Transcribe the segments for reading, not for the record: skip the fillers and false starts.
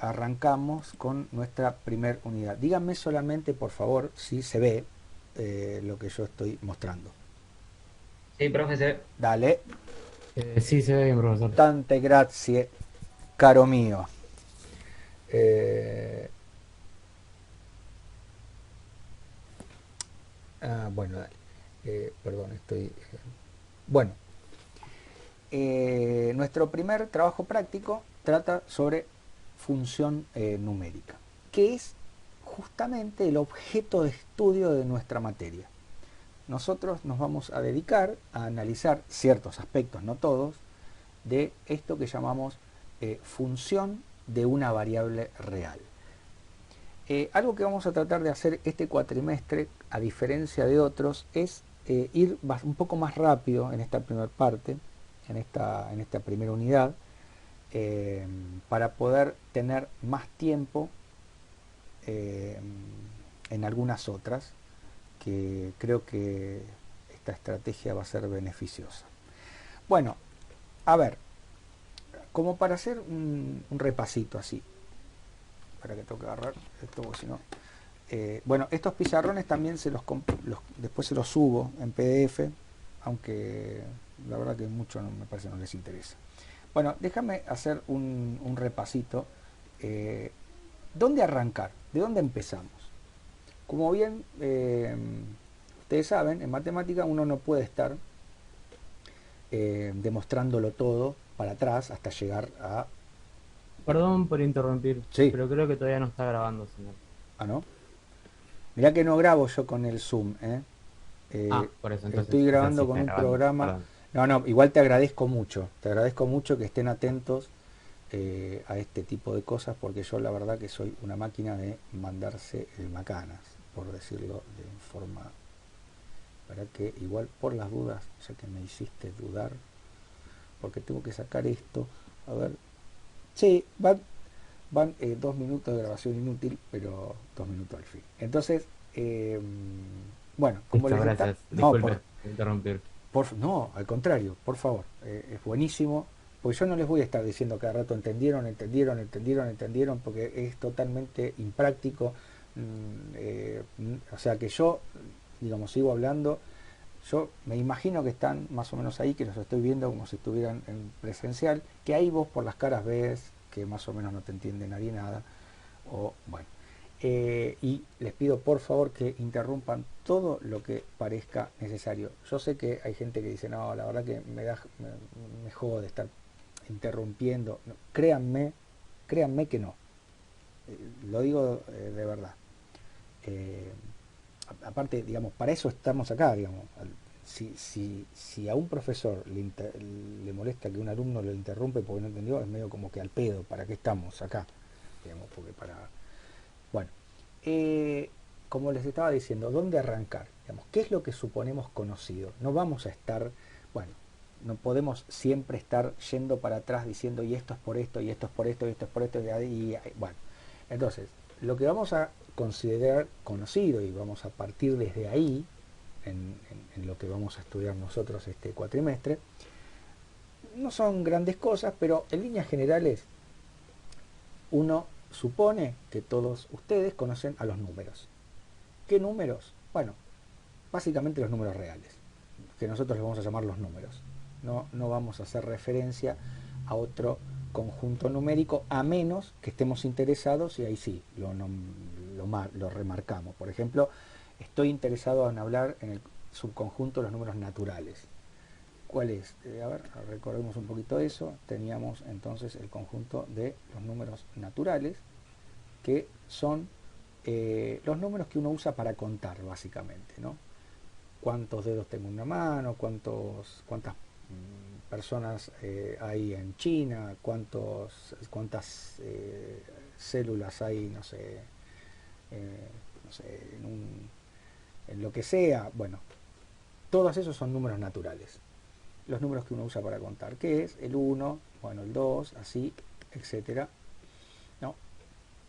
arrancamos con nuestra primera unidad. Díganme solamente, por favor, si se ve lo que yo estoy mostrando. Sí, profe, Dale. Sí, se ve bien, profesor. Tante grazie, caro mío. Eh, bueno, dale. Perdón, estoy... bueno, nuestro primer trabajo práctico trata sobre función numérica, que es justamente el objeto de estudio de nuestra materia. Nosotros nos vamos a dedicar a analizar ciertos aspectos, no todos, de esto que llamamos función de una variable real. Algo que vamos a tratar de hacer este cuatrimestre, a diferencia de otros, es ir un poco más rápido en esta primera parte, en esta primera unidad, para poder tener más tiempo eh, en algunas otras, que creo que esta estrategia va a ser beneficiosa. Bueno, a ver, como para hacer un repasito así, para que tengo que agarrar esto, porque si no... bueno, estos pizarrones también después se los subo en PDF, aunque la verdad que mucho no, me parece no les interesa. Bueno, déjame hacer un repasito. Eh, ¿Dónde arrancar? ¿De dónde empezamos? Como bien ustedes saben, en matemática uno no puede estar demostrándolo todo para atrás hasta llegar a... Perdón por interrumpir, Sí, pero creo que todavía no está grabando, señor. ah, ¿no? Mirá que no grabo yo con el Zoom, Por eso, estoy entonces, o sea, sí grabando con está un grabando, programa. perdón. No, no, igual te agradezco mucho que estén atentos a este tipo de cosas, porque yo la verdad que soy una máquina de mandarse el macanas, por decirlo de forma, para que igual por las dudas, ya que me hiciste dudar, porque tengo que sacar esto, a ver, sí, van 2 minutos de grabación inútil, pero 2 minutos al fin. Entonces, eh, bueno, como Muchas les está... gracias. No, Disculpe por interrumpir. no, al contrario, por favor, es buenísimo, porque yo no les voy a estar diciendo cada rato entendieron, entendieron, entendieron, entendieron, porque es totalmente impráctico. O sea que yo, digamos, sigo hablando, yo me imagino que están más o menos ahí, que los estoy viendo como si estuvieran en presencial, que ahí vos por las caras ves que más o menos no te entiende nadie nada, o bueno. Y les pido por favor que interrumpan todo lo que parezca necesario. Yo sé que hay gente que dice, no, la verdad que me jode estar interrumpiendo. No, créanme que no. Lo digo de verdad. Eh, Aparte, digamos, para eso estamos acá, digamos. Si a un profesor le molesta que un alumno lo interrumpe porque no entendió, es medio como que al pedo, ¿para qué estamos acá? Digamos, porque para... Bueno, eh, como les estaba diciendo, ¿dónde arrancar? Digamos, ¿qué es lo que suponemos conocido? No vamos a estar, bueno, no podemos siempre estar yendo para atrás diciendo y esto es por esto, y esto es por esto, y esto es por esto, bueno. Entonces, lo que vamos a considerar conocido y vamos a partir desde ahí, en lo que vamos a estudiar nosotros este cuatrimestre, no son grandes cosas, pero en líneas generales uno supone que todos ustedes conocen a los números. ¿Qué números? Bueno, básicamente los números reales, que nosotros les vamos a llamar los números. No vamos a hacer referencia a otro conjunto numérico, a menos que estemos interesados, y ahí sí, lo remarcamos. Por ejemplo, estoy interesado en hablar en el subconjunto de los números naturales. ¿Cuál es? A ver, recordemos un poquito eso. Teníamos entonces el conjunto de los números naturales, que son los números que uno usa para contar, básicamente, ¿no? Cuántos dedos tengo en una mano, cuántas personas hay en China, cuántas células hay, no sé en lo que sea. Bueno, todos esos son números naturales. Los números que uno usa para contar, que es el uno, bueno, el 2, así, etcétera. ¿No?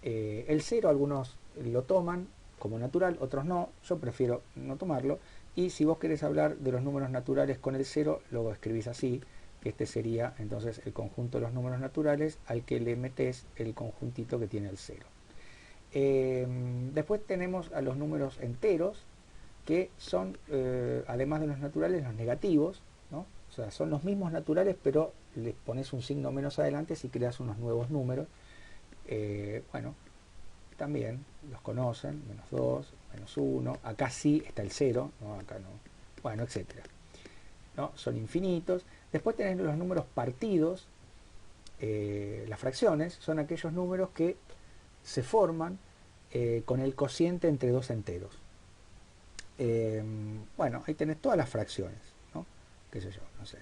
El cero algunos lo toman como natural, otros no. Yo prefiero no tomarlo. Y si vos querés hablar de los números naturales con el cero, lo escribís así. que este sería entonces el conjunto de los números naturales al que le metes el conjuntito que tiene el 0. Después tenemos a los números enteros, que son, además de los naturales, los negativos, ¿no? O sea, son los mismos naturales, pero les pones un signo menos adelante si creas unos nuevos números. Bueno, también los conocen, -2, -1, acá sí está el 0, ¿no? Acá no, bueno, etcétera, ¿no? Son infinitos. Después tenés los números partidos. Las fracciones son aquellos números que se forman con el cociente entre dos enteros. Bueno, ahí tenés todas las fracciones, ¿no? Qué sé yo, no sé.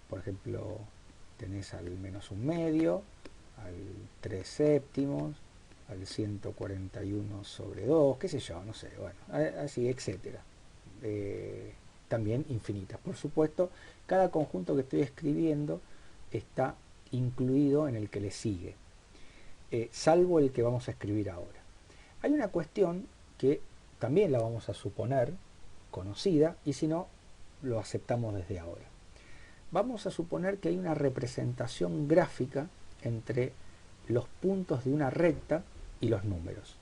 Por ejemplo, tenés al -1/2, al 3/7, al 141/2, qué sé yo, no sé, bueno, así, etcétera. También infinitas. Por supuesto, cada conjunto que estoy escribiendo está incluido en el que le sigue, salvo el que vamos a escribir ahora. Hay una cuestión que también la vamos a suponer conocida, y si no, lo aceptamos desde ahora. Vamos a suponer que hay una representación gráfica entre los puntos de una recta y los números,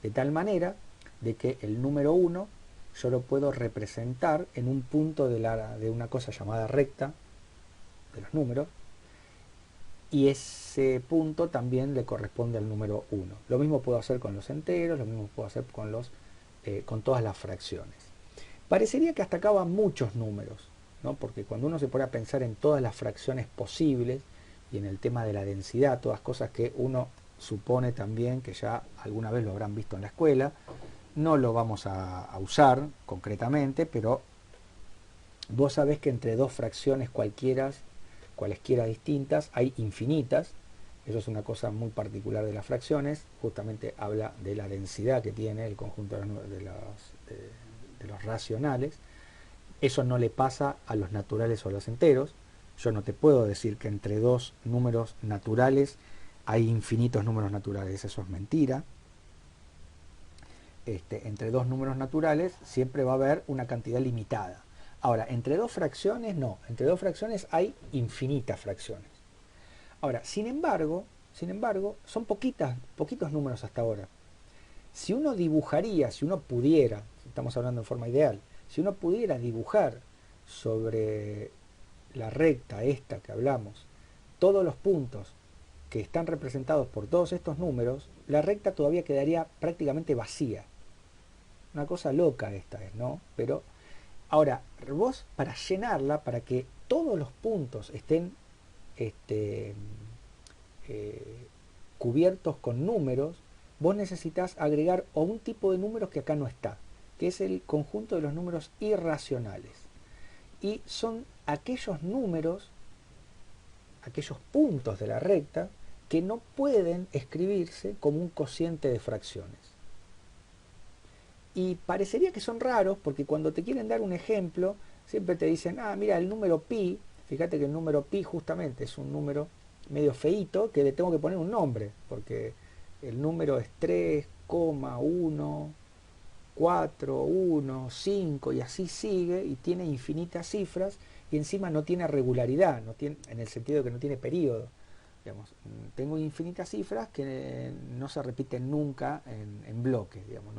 de tal manera de que el número 1 yo lo puedo representar en un punto de una cosa llamada recta de los números, y ese punto también le corresponde al número 1. Lo mismo puedo hacer con los enteros, lo mismo puedo hacer con todas las fracciones. Parecería que hasta acá van muchos números, ¿no? Porque cuando uno se pone a pensar en todas las fracciones posibles y en el tema de la densidad, todas cosas que uno supone también que ya alguna vez lo habrán visto en la escuela, no lo vamos a usar concretamente, pero vos sabés que entre dos fracciones cualesquiera distintas hay infinitas. Eso es una cosa muy particular de las fracciones, justamente habla de la densidad que tiene el conjunto de los racionales. Eso no le pasa a los naturales o a los enteros. Yo no te puedo decir que entre dos números naturales hay infinitos números naturales, eso es mentira. Entre dos números naturales siempre va a haber una cantidad limitada. Ahora, entre dos fracciones no, entre dos fracciones hay infinitas fracciones. Ahora, sin embargo, son poquitos números hasta ahora. Si uno dibujaría, si uno pudiera, estamos hablando en forma ideal, si uno pudiera dibujar sobre la recta esta que hablamos, todos los puntos que están representados por todos estos números, la recta todavía quedaría prácticamente vacía. Una cosa loca esta es, ¿no? Pero ahora, vos para llenarla, para que todos los puntos estén cubiertos con números, vos necesitas agregar o un tipo de números que acá no está, que es el conjunto de los números irracionales. Y son aquellos números, aquellos puntos de la recta, que no pueden escribirse como un cociente de fracciones. Y parecería que son raros porque cuando te quieren dar un ejemplo, siempre te dicen, mira, el número pi, fíjate que el número pi justamente es un número medio feíto que le tengo que poner un nombre, porque el número es 3,1, 4, 1, 5 y así sigue, y tiene infinitas cifras, y encima no tiene regularidad, no tiene, en el sentido de que no tiene periodo. Digamos, tengo infinitas cifras que no se repiten nunca en bloques, digamos,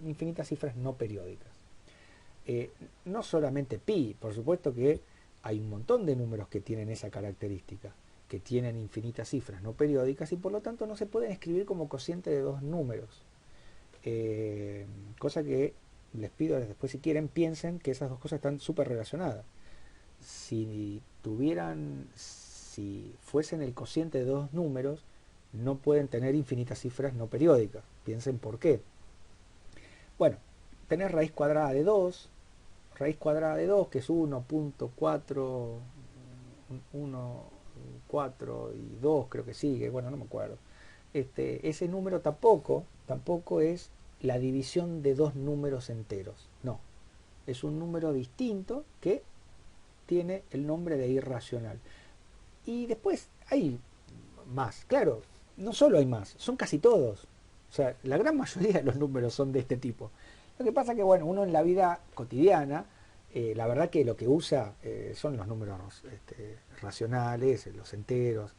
infinitas cifras no periódicas. No solamente pi, por supuesto que hay un montón de números que tienen esa característica, que tienen infinitas cifras no periódicas y por lo tanto no se pueden escribir como cociente de dos números. Cosa que les pido después, si quieren, piensen que esas dos cosas están súper relacionadas. Si fuesen el cociente de dos números, no pueden tener infinitas cifras no periódicas. Piensen por qué. Bueno, tenés raíz cuadrada de 2, que es 1.4, 1, 4 y 2 creo que sigue, bueno, no me acuerdo. Ese número tampoco es la división de dos números enteros, no. Es un número distinto que tiene el nombre de irracional. Y después hay más, claro, no solo hay más, son casi todos. O sea, la gran mayoría de los números son de este tipo. Lo que pasa que, bueno, uno en la vida cotidiana La verdad que lo que usa son los números racionales, los enteros.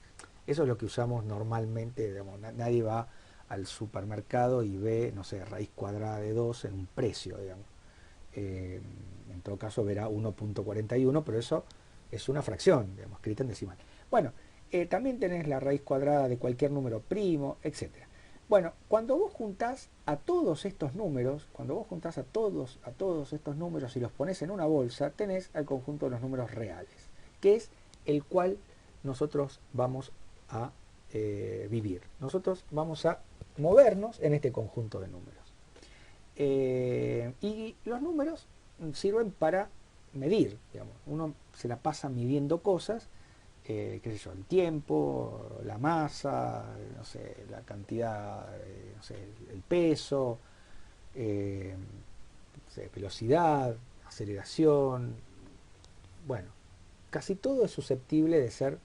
Eso es lo que usamos normalmente, digamos, nadie va al supermercado y ve, no sé, raíz cuadrada de 2 en un precio, digamos. Eh, en todo caso verá 1.41, pero eso es una fracción, digamos, escrita en decimal. Bueno, también tenés la raíz cuadrada de cualquier número primo, etcétera. Bueno, cuando vos juntás a todos estos números, cuando vos juntás a todos estos números y los pones en una bolsa, tenés al conjunto de los números reales, que es el cual nosotros vamos a vivir. Nosotros vamos a movernos en este conjunto de números. Y los números sirven para medir, digamos. Uno se la pasa midiendo cosas, qué sé yo, el tiempo, la masa, no sé, la cantidad, no sé, el peso, no sé, velocidad, aceleración, bueno, casi todo es susceptible de ser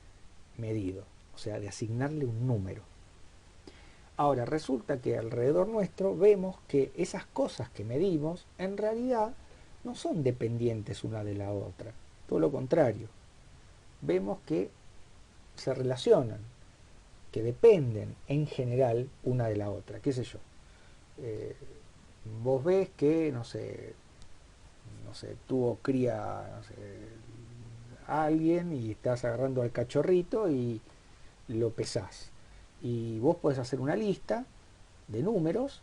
medido, o sea, de asignarle un número. Ahora, resulta que alrededor nuestro vemos que esas cosas que medimos en realidad no son dependientes una de la otra, todo lo contrario. Vemos que se relacionan, que dependen en general una de la otra, qué sé yo. Eh, Vos ves que, no sé, tuvo cría, no sé, alguien y estás agarrando al cachorrito y lo pesás. Y vos podés hacer una lista de números,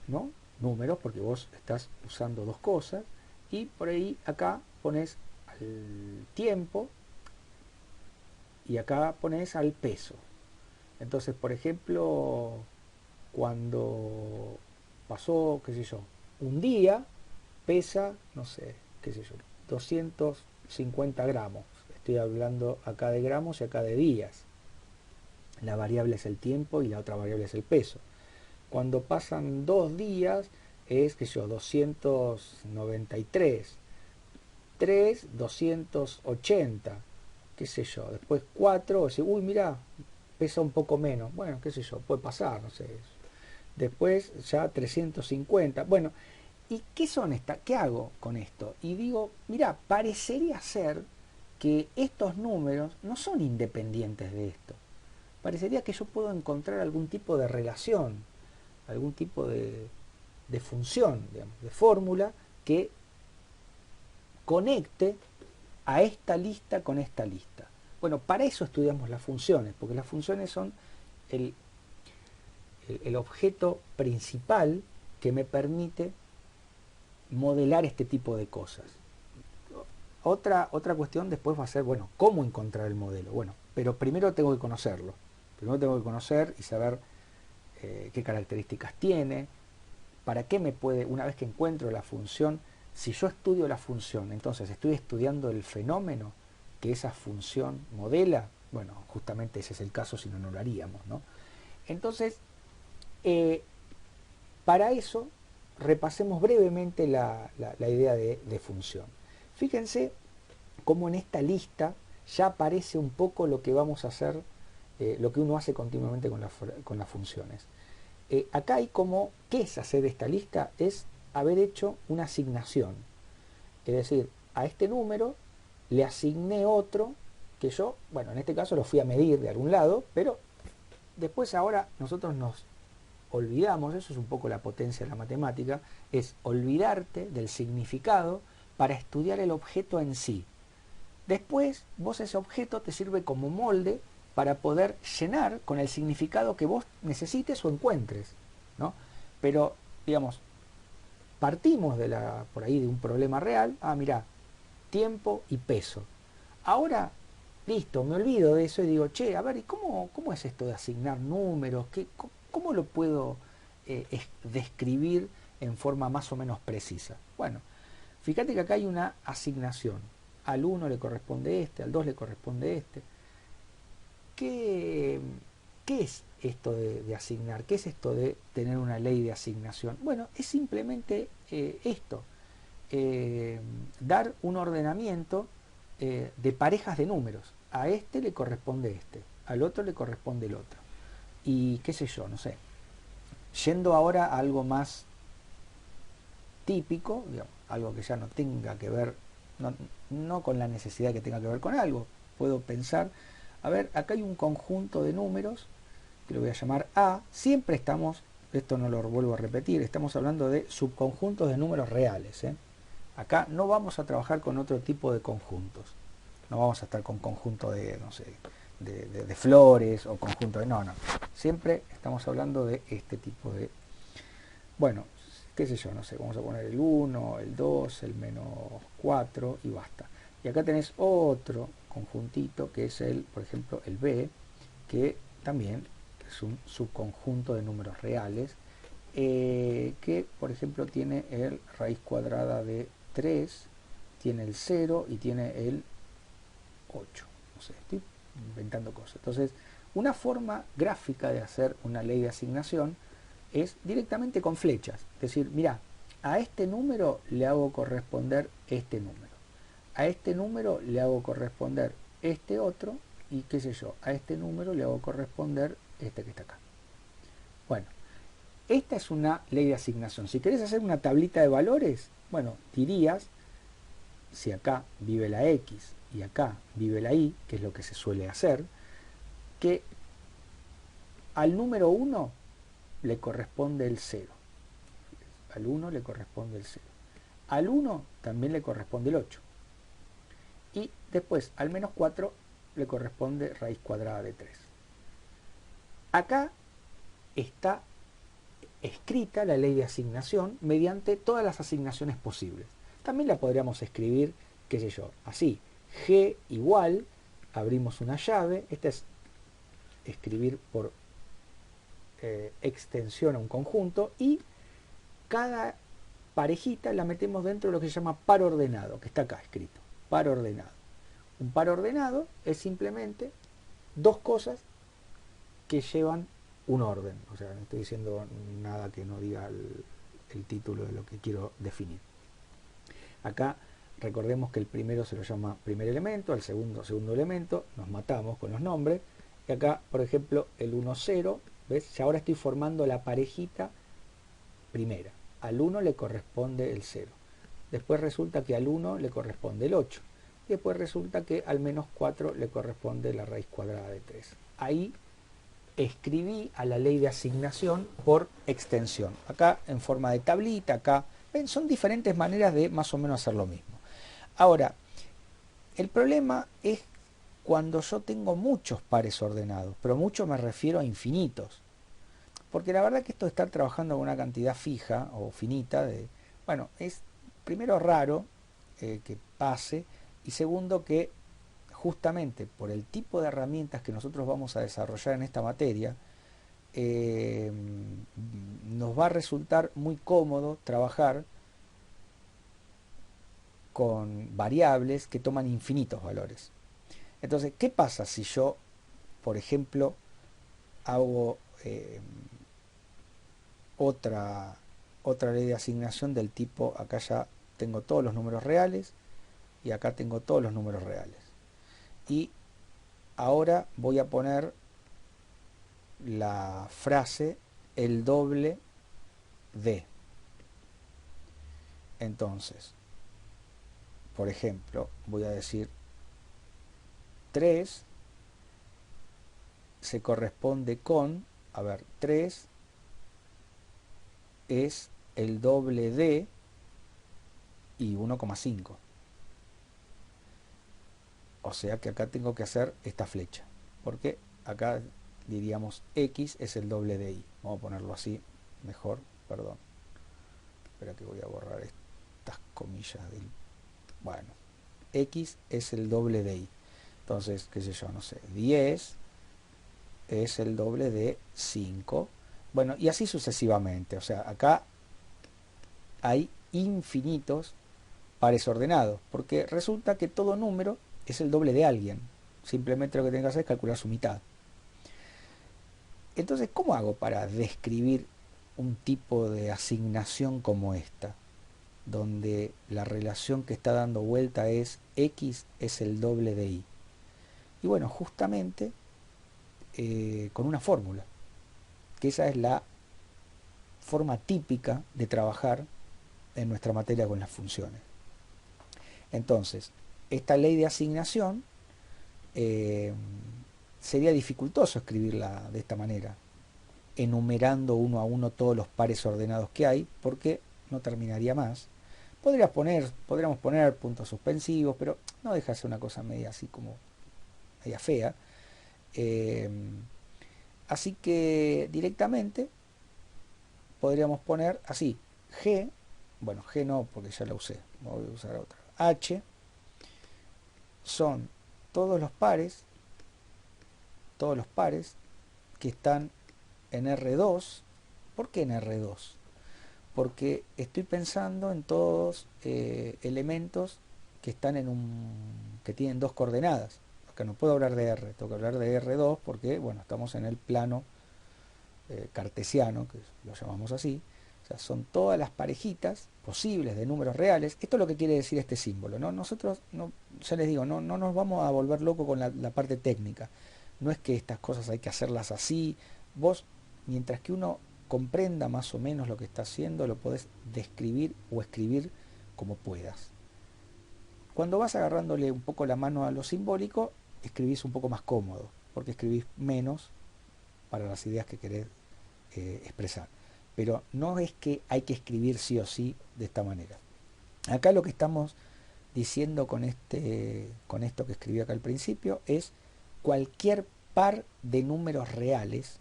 ¿no? Números, porque vos estás usando dos cosas, y por ahí acá pones al tiempo y acá pones al peso. Entonces, por ejemplo, cuando pasó, qué sé yo, un día, pesa, no sé, qué sé yo, 250 gramos. Estoy hablando acá de gramos y acá de días. La variable es el tiempo y la otra variable es el peso. Cuando pasan 2 días es, qué sé yo, 293. 3, 280. Qué sé yo. Después 4, decir, uy, mira, pesa un poco menos. Bueno, qué sé yo, puede pasar, no sé. Después ya 350. Bueno, ¿y qué son estas? ¿Qué hago con esto? Y digo, mira, parecería ser que estos números no son independientes de esto. Parecería que yo puedo encontrar algún tipo de relación, algún tipo de función, digamos, de fórmula que conecte a esta lista con esta lista. Bueno, para eso estudiamos las funciones, porque las funciones son el, el objeto principal que me permite modelar este tipo de cosas. Otra cuestión después va a ser, bueno, ¿cómo encontrar el modelo? Bueno, pero primero tengo que conocerlo. Primero tengo que conocer y saber qué características tiene, para qué me puede, una vez que encuentro la función, si yo estudio la función, entonces estoy estudiando el fenómeno que esa función modela. Bueno, justamente ese es el caso, si no, no lo haríamos, ¿no? Entonces, para eso, repasemos brevemente la idea de función. Fíjense cómo en esta lista ya aparece un poco lo que vamos a hacer, lo que uno hace continuamente con las funciones. Acá hay como, ¿qué es hacer esta lista? Es haber hecho una asignación. Es decir, a este número le asigné otro que yo, bueno, en este caso lo fui a medir de algún lado, pero después ahora nosotros nos olvidamos, eso es un poco la potencia de la matemática, es olvidarte del significado para estudiar el objeto en sí. Después, vos ese objeto te sirve como molde para poder llenar con el significado que vos necesites o encuentres, ¿no? Pero, digamos, partimos por ahí de un problema real. Ah, mirá, tiempo y peso. Ahora, listo, me olvido de eso y digo, che, a ver, ¿y cómo es esto de asignar números? ¿Cómo lo puedo describir en forma más o menos precisa? Bueno, fíjate que acá hay una asignación. Al 1 le corresponde este, al 2 le corresponde este. ¿Qué, qué es esto de asignar? ¿Qué es esto de tener una ley de asignación? Bueno, es simplemente esto. Dar un ordenamiento de parejas de números. A este le corresponde este, al otro le corresponde el otro. Y qué sé yo, no sé. Yendo ahora a algo más típico, digamos, algo que ya no tenga que ver no con la necesidad que tenga que ver con algo. Puedo pensar, a ver, acá hay un conjunto de números que lo voy a llamar A. Siempre estamos, esto no lo vuelvo a repetir, estamos hablando de subconjuntos de números reales, ¿eh? Acá no vamos a trabajar con otro tipo de conjuntos. No vamos a estar con conjunto de, no sé, de flores o conjunto de... No. Siempre estamos hablando de este tipo de... Bueno, qué sé yo, no sé, vamos a poner el 1, el 2, el menos 4 y basta. Y acá tenés otro conjuntito que es el, por ejemplo, el B, que también es un subconjunto de números reales, que por ejemplo tiene el raíz cuadrada de 3, tiene el 0 y tiene el 8. No sé, estoy inventando cosas. Entonces, una forma gráfica de hacer una ley de asignación es directamente con flechas. Es decir, mira, a este número le hago corresponder este número. A este número le hago corresponder este otro y qué sé yo, a este número le hago corresponder este que está acá. Bueno, esta es una ley de asignación. Si querés hacer una tablita de valores, bueno, dirías, si acá vive la X y acá vive la Y, que es lo que se suele hacer, que al número 1 le corresponde el 0. Al 1 le corresponde el 0. Al 1 también le corresponde el 8. Y después al menos 4 le corresponde raíz cuadrada de 3. Acá está escrita la ley de asignación mediante todas las asignaciones posibles. También la podríamos escribir, qué sé yo, así. G igual, abrimos una llave. Esta es escribir por extensión a un conjunto y cada parejita la metemos dentro de lo que se llama par ordenado, que está acá escrito, par ordenado. Un par ordenado es simplemente dos cosas que llevan un orden. O sea, no estoy diciendo nada que no diga el título de lo que quiero definir. Acá recordemos que el primero se lo llama primer elemento, al segundo elemento, nos matamos con los nombres. Y acá, por ejemplo, el 1, 0, ¿ves? Ya ahora estoy formando la parejita primera. Al 1 le corresponde el 0. Después resulta que al 1 le corresponde el 8. Y después resulta que al menos 4 le corresponde la raíz cuadrada de 3. Ahí escribí a la ley de asignación por extensión. Acá en forma de tablita, acá. ¿Ven? Son diferentes maneras de más o menos hacer lo mismo. Ahora, el problema es cuando yo tengo muchos pares ordenados, pero mucho me refiero a infinitos. Porque la verdad que esto de estar trabajando con una cantidad fija o finita, bueno, es primero raro que pase, y segundo que justamente por el tipo de herramientas que nosotros vamos a desarrollar en esta materia, nos va a resultar muy cómodo trabajar con variables que toman infinitos valores. Entonces, ¿qué pasa si yo, por ejemplo, hago otra ley de asignación del tipo, acá ya tengo todos los números reales y acá tengo todos los números reales? Y ahora voy a poner la frase el doble de. Entonces, por ejemplo, voy a decir 3 se corresponde con, a ver, 3 es el doble de y 1,5. O sea que acá tengo que hacer esta flecha, porque acá diríamos X es el doble de Y. Vamos a ponerlo así mejor, perdón. Espera que voy a borrar estas comillas del... Bueno, X es el doble de Y. Entonces, qué sé yo, no sé, 10 es el doble de 5. Bueno, y así sucesivamente. O sea, acá hay infinitos pares ordenados, porque resulta que todo número es el doble de alguien. Simplemente lo que tengo que hacer es calcular su mitad. Entonces, ¿cómo hago para describir un tipo de asignación como esta? Donde la relación que está dando vuelta es X es el doble de Y. Y bueno, justamente con una fórmula, que esa es la forma típica de trabajar en nuestra materia con las funciones. Entonces, esta ley de asignación sería dificultoso escribirla de esta manera, enumerando uno a uno todos los pares ordenados que hay, porque no terminaría más. Podríamos poner puntos suspensivos, pero no deja de ser una cosa media así como media fea. Así que directamente podríamos poner así, G, bueno, G no porque ya la usé, voy a usar otra. H son todos los pares que están en R2. ¿Por qué en R2? Porque estoy pensando en todos elementos que están que tienen dos coordenadas. Acá no puedo hablar de R, tengo que hablar de R2 porque, bueno, estamos en el plano cartesiano, que lo llamamos así. O sea, son todas las parejitas posibles de números reales. Esto es lo que quiere decir este símbolo, ¿no? Nosotros, no, ya les digo, no nos vamos a volver locos con la parte técnica. No es que estas cosas hay que hacerlas así. Vos, mientras que uno comprenda más o menos lo que está haciendo, lo podés describir o escribir como puedas. Cuando vas agarrándole un poco la mano a lo simbólico, escribís un poco más cómodo, porque escribís menos para las ideas que querés expresar. Pero no es que hay que escribir sí o sí de esta manera. Acá lo que estamos diciendo con esto que escribí acá al principio es cualquier par de números reales,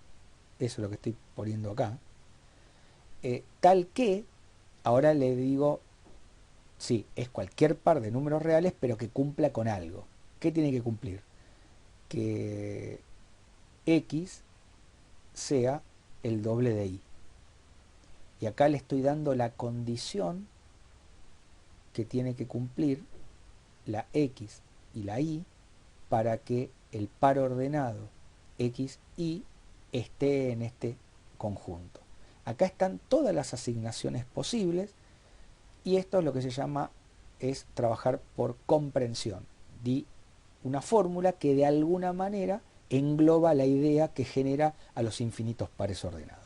eso es lo que estoy poniendo acá, tal que, ahora le digo, sí, es cualquier par de números reales, pero que cumpla con algo. ¿Qué tiene que cumplir? Que X sea el doble de Y. Y acá le estoy dando la condición que tiene que cumplir la X y la Y para que el par ordenado X, Y esté en este conjunto. Acá están todas las asignaciones posibles y esto es lo que se llama es trabajar por comprensión. Di una fórmula que de alguna manera engloba la idea que genera a los infinitos pares ordenados.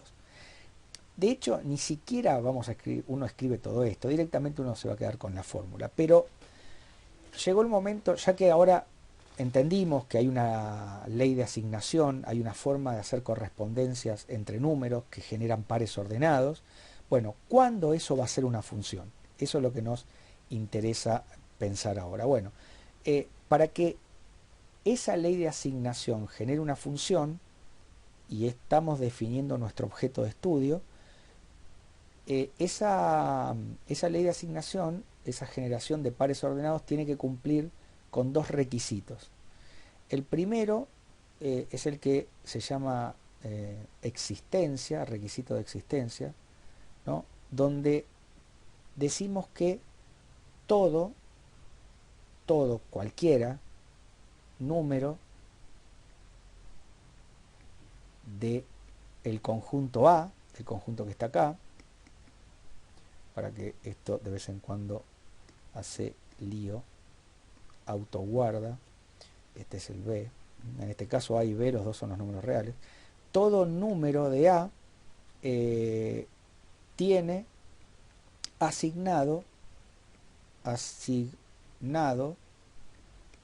De hecho, ni siquiera vamos a escribir, uno escribe todo esto, directamente uno se va a quedar con la fórmula, pero llegó el momento, ya que ahora entendimos que hay una ley de asignación, hay una forma de hacer correspondencias entre números que generan pares ordenados, bueno, ¿cuándo eso va a ser una función? Eso es lo que nos interesa pensar ahora. Bueno, para que esa ley de asignación genere una función, y estamos definiendo nuestro objeto de estudio, esa ley de asignación, esa generación de pares ordenados tiene que cumplir con dos requisitos. El primero es el que se llama existencia, requisito de existencia, ¿no? Donde decimos que todo, cualquiera número de el conjunto A, el conjunto que está acá, para que esto de vez en cuando hace lío, autoguarda, este es el B, en este caso A y B, los dos son los números reales, todo número de A tiene asignado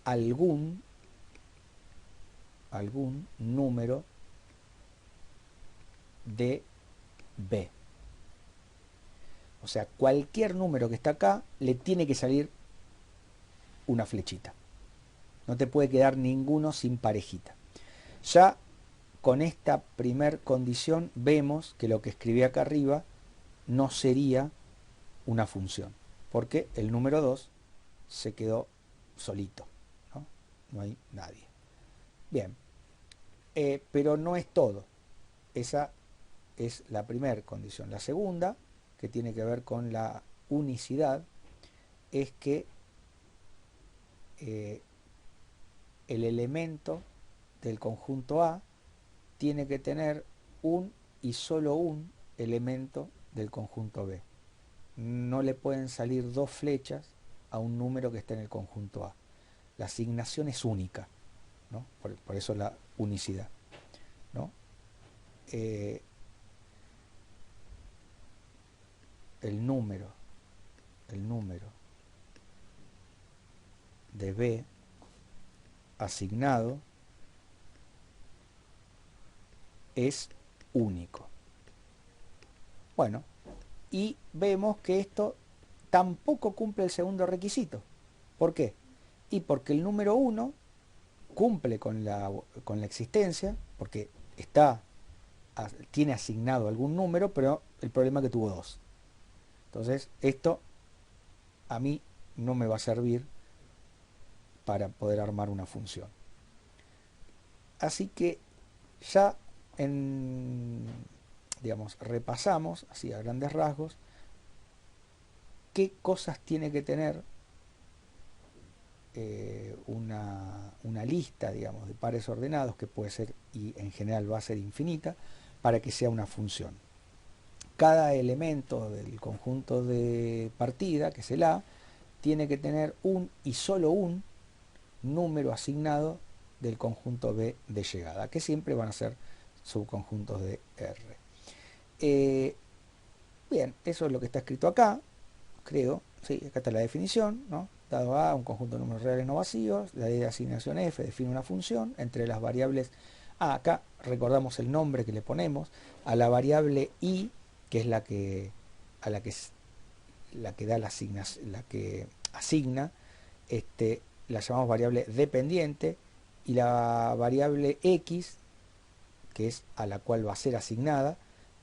algún número de B. O sea, cualquier número que está acá le tiene que salir una flechita. No te puede quedar ninguno sin parejita. Ya con esta primer condición vemos que lo que escribí acá arriba no sería una función, porque el número 2 se quedó solito, ¿no? No hay nadie. Bien, pero no es todo. Esa es la primera condición. La segunda, que tiene que ver con la unicidad, es que el elemento del conjunto A tiene que tener un y solo un elemento del conjunto B. No le pueden salir dos flechas a un número que esté en el conjunto A. La asignación es única, ¿no? Por eso la unicidad, ¿no? El número de B asignado es único. Bueno, y vemos que esto tampoco cumple el segundo requisito. ¿Por qué? Y porque el número 1 cumple con la existencia, porque tiene asignado algún número, pero el problema es que tuvo 2. Entonces, esto a mí no me va a servir para poder armar una función. Así que ya digamos, repasamos, así a grandes rasgos, qué cosas tiene que tener una lista, digamos, de pares ordenados, que puede ser, y en general va a ser infinita, para que sea una función. Cada elemento del conjunto de partida, que es el A, tiene que tener un y solo un número asignado del conjunto B de llegada, que siempre van a ser subconjuntos de R. Bien, eso es lo que está escrito acá, creo. Sí, acá está la definición, ¿no? Dado A, un conjunto de números reales no vacíos, la ley de asignación F define una función entre las variables. Acá recordamos el nombre que le ponemos a la variable I, que es la que da la asignación, la que asigna, la llamamos variable dependiente, y la variable X, que es a la cual va a ser asignada,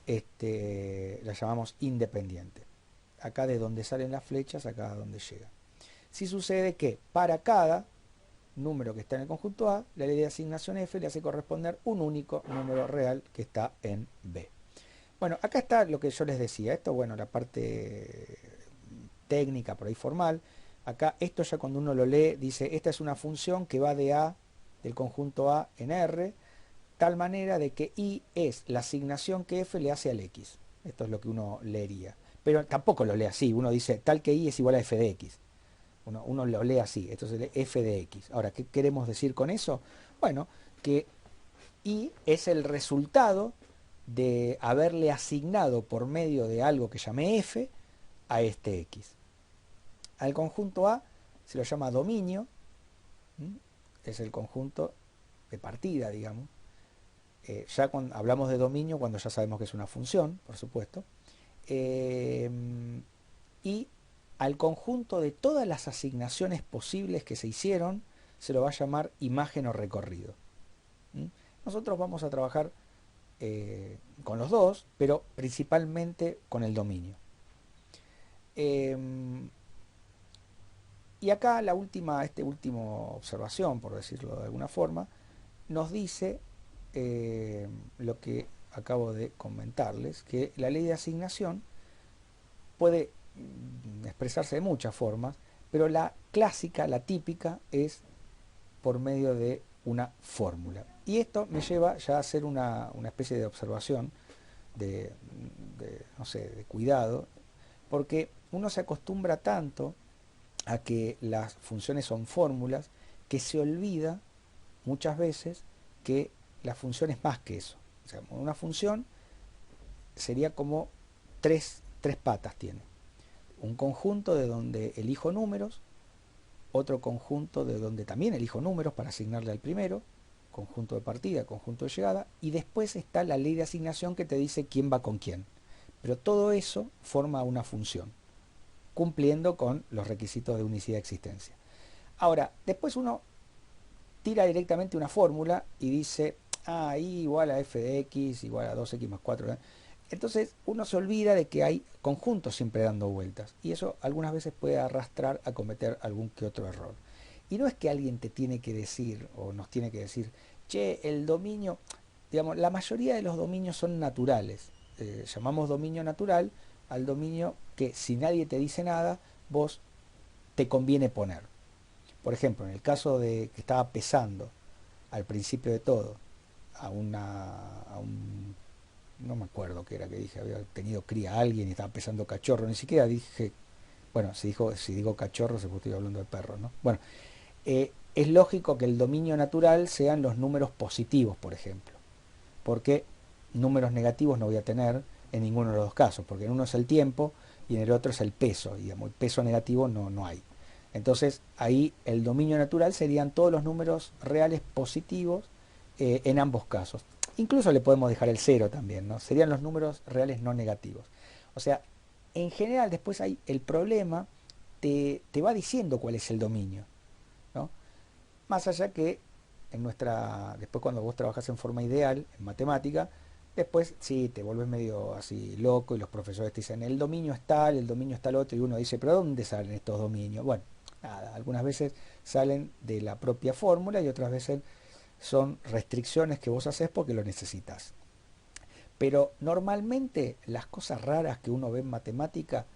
la llamamos independiente. Acá de donde salen las flechas, acá donde llega. Si sucede que para cada número que está en el conjunto A, la ley de asignación F le hace corresponder un único número real que está en B. Bueno, acá está lo que yo les decía. Esto, bueno, la parte técnica, por ahí formal. Acá, esto ya cuando uno lo lee, dice, esta es una función que va de A, del conjunto A en R, tal manera de que I es la asignación que F le hace al X. Esto es lo que uno leería. Pero tampoco lo lee así. Uno dice, tal que I es igual a F de X. Uno lo lee así. Esto es F de X. Ahora, ¿qué queremos decir con eso? Bueno, que I es el resultado de haberle asignado por medio de algo que llamé F a este X. Al conjunto A se lo llama dominio. Es el conjunto de partida, digamos. Ya cuando hablamos de dominio, cuando ya sabemos que es una función, por supuesto. Y al conjunto de todas las asignaciones posibles que se hicieron, se lo va a llamar imagen o recorrido. Nosotros vamos a trabajar con los dos, pero principalmente con el dominio. Y acá la última observación, por decirlo de alguna forma, nos dice lo que acabo de comentarles, que la ley de asignación puede expresarse de muchas formas, pero la clásica, la típica, es por medio de una fórmula. Y esto me lleva ya a hacer una especie de observación, no sé, de cuidado, porque uno se acostumbra tanto a que las funciones son fórmulas, que se olvida muchas veces que la función es más que eso. O sea, una función sería como tres patas tiene. Un conjunto de donde elijo números, otro conjunto de donde también elijo números para asignarle al primero, conjunto de partida, conjunto de llegada, y después está la ley de asignación que te dice quién va con quién. Pero todo eso forma una función, cumpliendo con los requisitos de unicidad de existencia. Ahora, después uno tira directamente una fórmula y dice, I igual a f de x igual a 2x más 4. Entonces uno se olvida de que hay conjuntos siempre dando vueltas, y eso algunas veces puede arrastrar a cometer algún que otro error. Y no es que alguien te tiene que decir, o nos tiene que decir, che, el dominio, digamos, la mayoría de los dominios son naturales. Llamamos dominio natural al dominio que, si nadie te dice nada, vos te conviene poner. Por ejemplo, en el caso de que estaba pesando al principio de todo a un no me acuerdo qué era que dije, había tenido cría a alguien y estaba pesando cachorro, ni siquiera dije, bueno, si digo cachorro, se estoy hablando de perros, ¿no? Bueno, es lógico que el dominio natural sean los números positivos, por ejemplo, porque números negativos no voy a tener en ninguno de los dos casos, porque en uno es el tiempo y en el otro es el peso, digamos, el peso negativo no hay. Entonces ahí el dominio natural serían todos los números reales positivos en ambos casos. Incluso le podemos dejar el cero también, ¿no? Serían los números reales no negativos. O sea, en general después hay el problema, te va diciendo cuál es el dominio, ¿no? Más allá que después cuando vos trabajás en forma ideal, en matemática, después sí, te volvés medio así loco y los profesores te dicen, el dominio es tal, el dominio es tal otro, y uno dice, pero ¿dónde salen estos dominios? Bueno, nada, algunas veces salen de la propia fórmula y otras veces son restricciones que vos haces porque lo necesitas. Pero normalmente las cosas raras que uno ve en matemática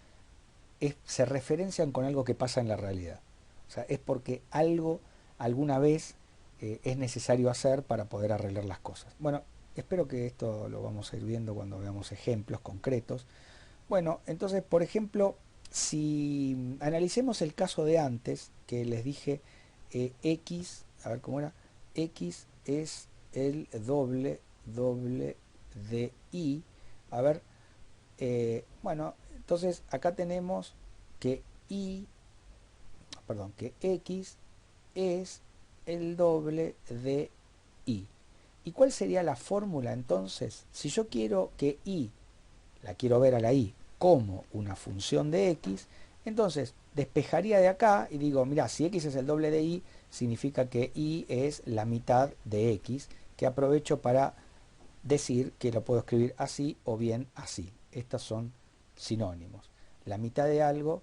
se referencian con algo que pasa en la realidad. O sea, es porque algo alguna vez es necesario hacer para poder arreglar las cosas. Bueno, espero que esto lo vamos a ir viendo cuando veamos ejemplos concretos. Bueno, entonces, por ejemplo, si analicemos el caso de antes, que les dije X, a ver cómo era, X es el doble de Y. A ver, bueno, entonces acá tenemos que Y, perdón, que X es el doble de Y. ¿Y cuál sería la fórmula entonces? Si yo quiero que Y, la quiero ver a la Y como una función de X, entonces despejaría de acá y digo, mira, si X es el doble de Y, significa que Y es la mitad de X, que aprovecho para decir que lo puedo escribir así o bien así. Estos son sinónimos. La mitad de algo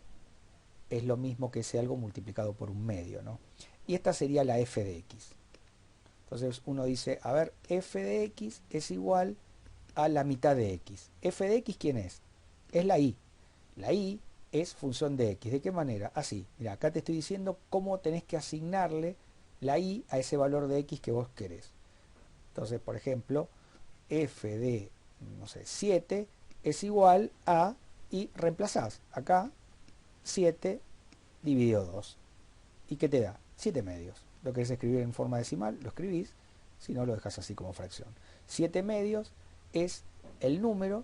es lo mismo que ese algo multiplicado por un medio, ¿no? Y esta sería la f de x. Entonces uno dice, a ver, f de x es igual a la mitad de x. F de x, ¿quién es? Es la y. La y es función de x. ¿De qué manera? Así. Mira, acá te estoy diciendo cómo tenés que asignarle la y a ese valor de x que vos querés. Entonces, por ejemplo, f de, no sé, 7 es igual a, y reemplazás acá 7 dividido 2. ¿Y qué te da? 7 medios. Lo querés escribir en forma decimal, lo escribís, si no lo dejas así como fracción. 7 medios es el número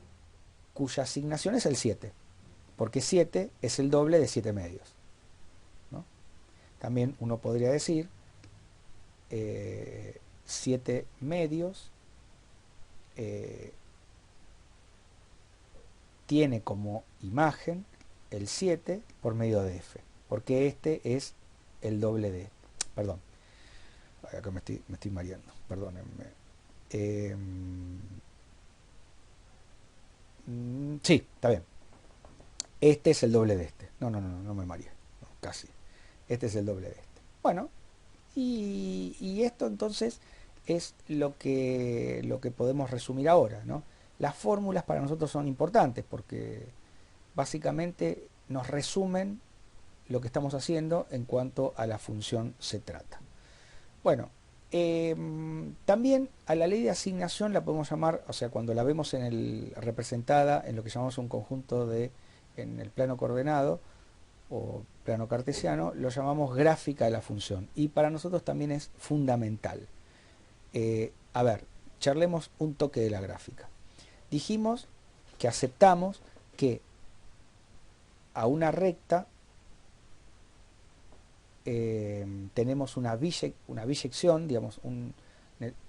cuya asignación es el 7, porque 7 es el doble de 7 medios, ¿no? También uno podría decir 7 medios eh, tiene como imagen el 7 por medio de f, porque este es el doble de, perdón, acá me estoy mareando, perdónenme. Eh, sí, está bien. Este es el doble de este. No me mareé, no, casi. Este es el doble de este. Bueno, y esto entonces es lo que podemos resumir ahora, ¿no? Las fórmulas para nosotros son importantes porque básicamente nos resumen lo que estamos haciendo en cuanto a la función se trata. Bueno, también a la ley de asignación la podemos llamar, o sea, cuando la vemos representada en lo que llamamos un conjunto en el plano coordenado o plano cartesiano, lo llamamos gráfica de la función. Y para nosotros también es fundamental. A ver, charlemos un toque de la gráfica. Dijimos que aceptamos que a una recta tenemos una biyección, digamos,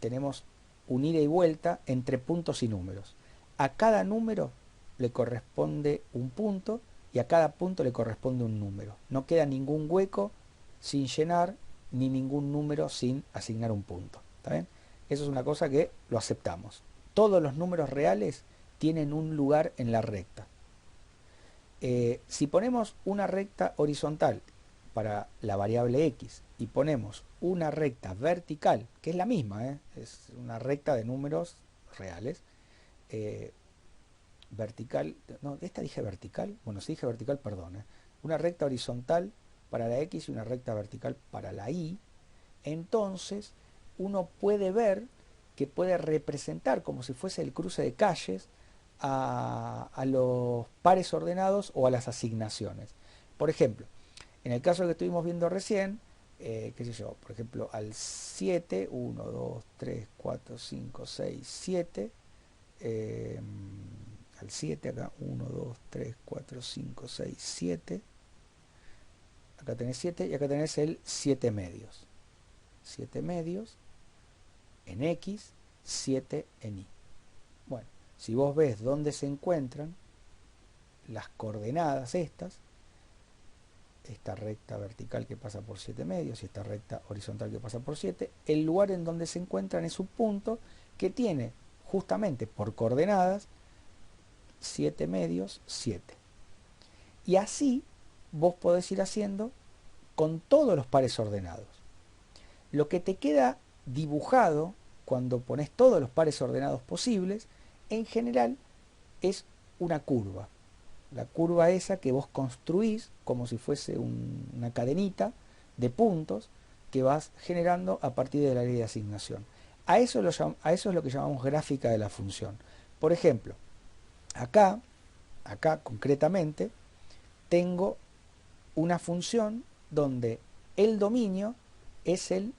tenemos un ida y vuelta entre puntos y números. A cada número le corresponde un punto y a cada punto le corresponde un número. No queda ningún hueco sin llenar ni ningún número sin asignar un punto. ¿Está bien? Eso es una cosa que lo aceptamos. Todos los números reales tienen un lugar en la recta. Si ponemos una recta horizontal para la variable x y ponemos una recta vertical, que es la misma, es una recta de números reales, vertical, no, esta dije vertical, bueno, si dije vertical, perdón, una recta horizontal para la x y una recta vertical para la y, entonces uno puede ver que puede representar como si fuese el cruce de calles a los pares ordenados o a las asignaciones. Por ejemplo, en el caso que estuvimos viendo recién, qué sé yo, por ejemplo, al 7, 1, 2, 3, 4, 5, 6, 7, al 7 acá, 1, 2, 3, 4, 5, 6, 7, acá tenés 7 y acá tenés el 7 medios. 7 medios en X, 7 en Y. Bueno, si vos ves dónde se encuentran las coordenadas estas, esta recta vertical que pasa por 7 medios y esta recta horizontal que pasa por 7, el lugar en donde se encuentran es un punto que tiene justamente por coordenadas 7 medios, 7. Y así vos podés ir haciendo con todos los pares ordenados. Lo que te queda dibujado cuando pones todos los pares ordenados posibles, en general es una curva. La curva esa que vos construís como si fuese una cadenita de puntos que vas generando a partir de la ley de asignación. A eso es lo que llamamos gráfica de la función. Por ejemplo, acá concretamente, tengo una función donde el dominio es el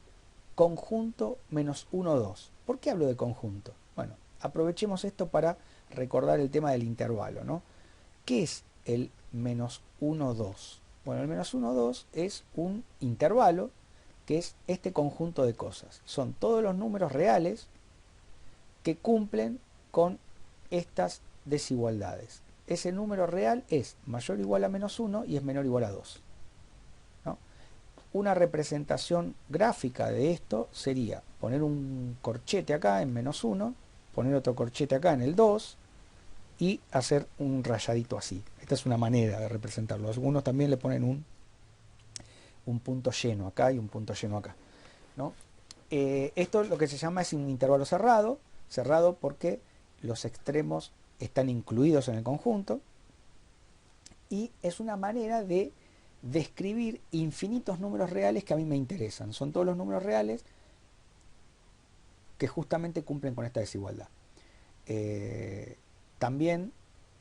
conjunto menos 1, 2. ¿Por qué hablo de conjunto? Bueno, aprovechemos esto para recordar el tema del intervalo, ¿no? ¿Qué es el menos 1, 2? Bueno, el menos 1, 2 es un intervalo que es este conjunto de cosas. Son todos los números reales que cumplen con estas desigualdades. Ese número real es mayor o igual a menos 1 y es menor o igual a 2. ¿No? Una representación gráfica de esto sería poner un corchete acá en menos 1, poner otro corchete acá en el 2 y hacer un rayadito así. Esta es una manera de representarlo. Algunos también le ponen un punto lleno acá y un punto lleno acá, ¿no? Esto lo que se llama es un intervalo cerrado, cerrado porque los extremos están incluidos en el conjunto y es una manera de describir infinitos números reales que a mí me interesan. Son todos los números reales que justamente cumplen con esta desigualdad. También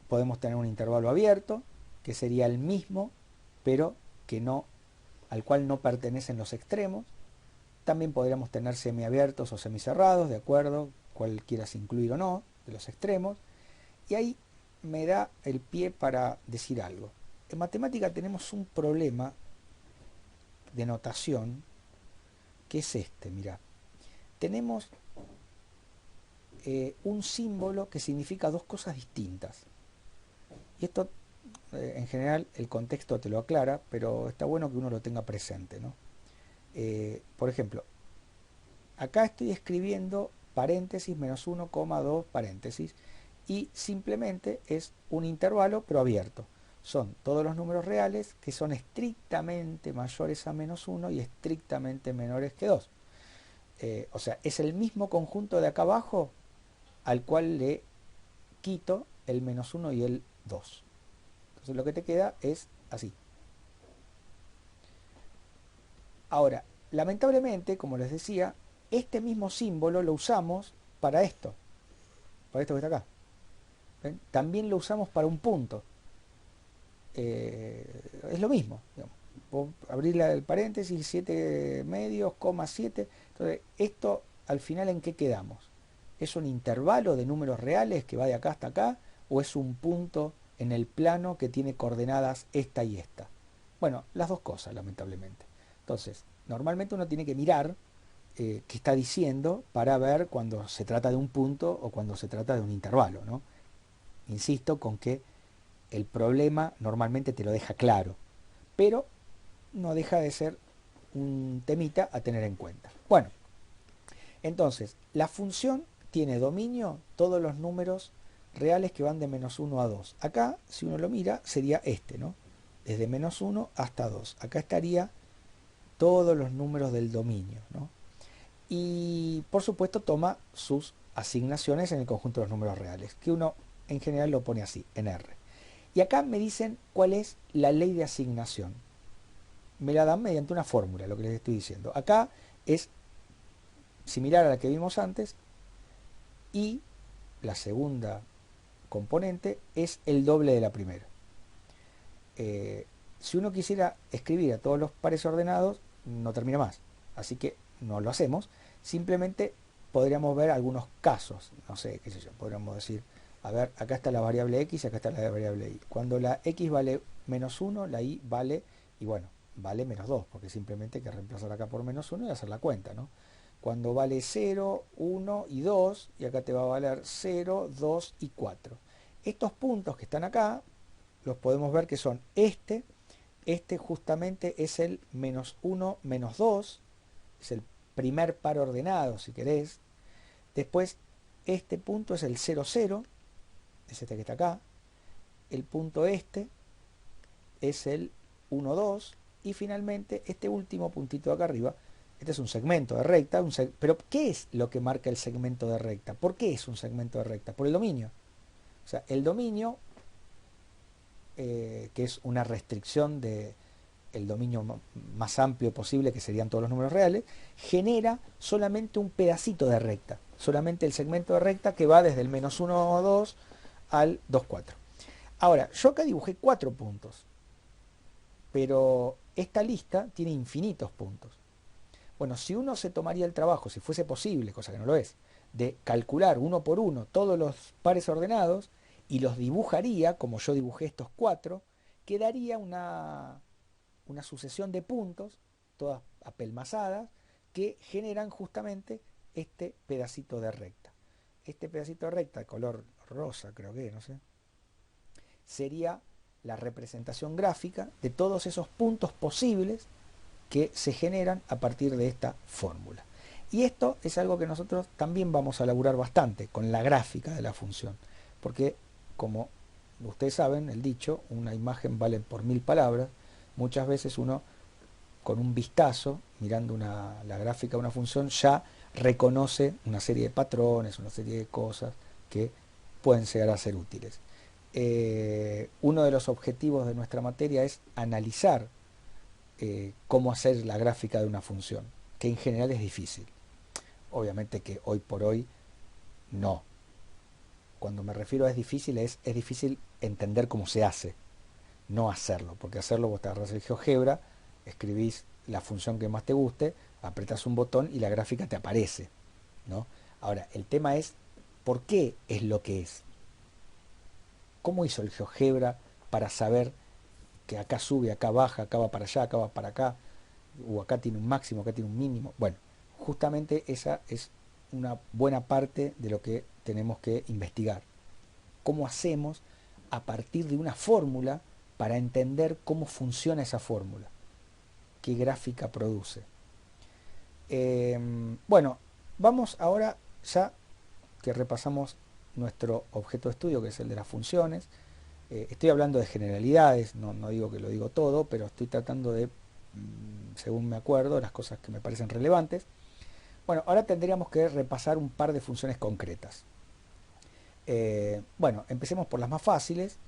podemos tener un intervalo abierto que sería el mismo pero que no, al cual no pertenecen los extremos. También podríamos tener semiabiertos o semicerrados, de acuerdo, cuál quieras incluir o no, de los extremos. Y ahí me da el pie para decir algo. En matemática tenemos un problema de notación que es este, mirá. Tenemos un símbolo que significa dos cosas distintas. Y esto, en general, el contexto te lo aclara, pero está bueno que uno lo tenga presente, ¿no? Por ejemplo, acá estoy escribiendo paréntesis menos 1, 2 paréntesis y simplemente es un intervalo pero abierto. Son todos los números reales que son estrictamente mayores a menos 1 y estrictamente menores que 2. O sea, es el mismo conjunto de acá abajo al cual le quito el menos 1 y el 2. Entonces lo que te queda es así. Ahora, lamentablemente, como les decía, este mismo símbolo lo usamos para esto que está acá. ¿Ven? También lo usamos para un punto. Es lo mismo. Digamos. Abrir el paréntesis, 7 medios, coma 7. Entonces, esto al final, ¿en qué quedamos? ¿Es un intervalo de números reales que va de acá hasta acá? ¿O es un punto en el plano que tiene coordenadas esta y esta? Bueno, las dos cosas, lamentablemente. Entonces, normalmente uno tiene que mirar qué está diciendo para ver cuando se trata de un punto o cuando se trata de un intervalo, ¿no? Insisto con que el problema normalmente te lo deja claro, pero no deja de ser un temita a tener en cuenta. Bueno, entonces, la función tiene dominio todos los números reales que van de menos 1 a 2. Acá, si uno lo mira, sería este, ¿no? Desde menos 1 hasta 2. Acá estaría todos los números del dominio, ¿no? Y por supuesto toma sus asignaciones en el conjunto de los números reales, que uno en general lo pone así, en R. Y acá me dicen cuál es la ley de asignación. Me la dan mediante una fórmula, lo que les estoy diciendo. Acá es similar a la que vimos antes y la segunda componente es el doble de la primera. Si uno quisiera escribir a todos los pares ordenados, no termina más. Así que no lo hacemos. Simplemente podríamos ver algunos casos. No sé, qué sé yo. Podríamos decir, a ver, acá está la variable x y acá está la variable y. Cuando la x vale menos 1, la y vale, y bueno, vale menos 2, porque simplemente hay que reemplazar acá por menos 1 y hacer la cuenta, ¿no? Cuando vale 0, 1 y 2, y acá te va a valer 0, 2 y 4. Estos puntos que están acá, los podemos ver que son este justamente es el menos 1, menos 2, es el primer par ordenado, si querés. Después, este punto es el 0, 0, es este que está acá. El punto este es el 1, 2. Y finalmente, este último puntito de acá arriba, este es un segmento de recta. Pero, ¿qué es lo que marca el segmento de recta? ¿Por qué es un segmento de recta? Por el dominio. O sea, el dominio, que es una restricción de el dominio más amplio posible, que serían todos los números reales, genera solamente un pedacito de recta, solamente el segmento de recta que va desde el menos 1, 2 al 2, 4. Ahora, yo acá dibujé 4 puntos, pero esta lista tiene infinitos puntos. Bueno, si uno se tomaría el trabajo, si fuese posible, cosa que no lo es, de calcular uno por uno todos los pares ordenados y los dibujaría, como yo dibujé estos 4, quedaría una sucesión de puntos, todas apelmazadas, que generan justamente este pedacito de recta. Este pedacito de recta de color rosa, creo que, no sé, sería la representación gráfica de todos esos puntos posibles que se generan a partir de esta fórmula. Y esto es algo que nosotros también vamos a elaborar bastante con la gráfica de la función, porque como ustedes saben, el dicho, una imagen vale por 1000 palabras. Muchas veces uno, con un vistazo, mirando la gráfica de una función, ya reconoce una serie de patrones, una serie de cosas que pueden llegar a ser útiles. Uno de los objetivos de nuestra materia es analizar cómo hacer la gráfica de una función, que en general es difícil. Obviamente que hoy por hoy no. Cuando me refiero a es difícil entender cómo se hace, no hacerlo, porque hacerlo vos te agarrás el GeoGebra, escribís la función que más te guste, apretás un botón y la gráfica te aparece, ¿no? Ahora, el tema es ¿por qué es lo que es? ¿Cómo hizo el GeoGebra para saber que acá sube, acá baja, acá va para allá, acá va para acá, o acá tiene un máximo, acá tiene un mínimo? Bueno, justamente esa es una buena parte de lo que tenemos que investigar. ¿Cómo hacemos a partir de una fórmula para entender cómo funciona esa fórmula? ¿Qué gráfica produce? Bueno, vamos ahora, ya que repasamos nuestro objeto de estudio, que es el de las funciones. Estoy hablando de generalidades, no digo que lo digo todo, pero estoy tratando de, según me acuerdo, las cosas que me parecen relevantes. Bueno, ahora tendríamos que repasar un par de funciones concretas. Bueno, empecemos por las más fáciles.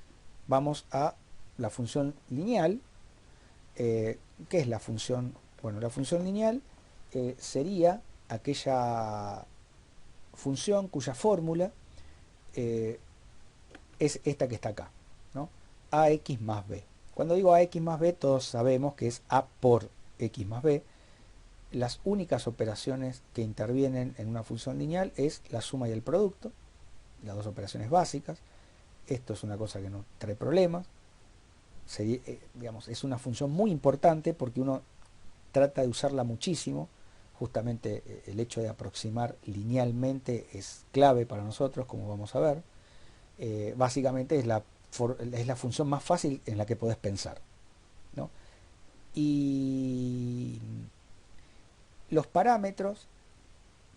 Vamos a la función lineal. ¿Qué es la función? Bueno, la función lineal sería aquella función cuya fórmula es esta que está acá, ¿no? AX más B. Cuando digo AX más B, todos sabemos que es A por X más B. Las únicas operaciones que intervienen en una función lineal es la suma y el producto, las dos operaciones básicas. Esto es una cosa que no trae problemas. Digamos, es una función muy importante porque uno trata de usarla muchísimo. Justamente el hecho de aproximar linealmente es clave para nosotros, como vamos a ver. Básicamente es la función más fácil en la que podés pensar, ¿no? Y los parámetros,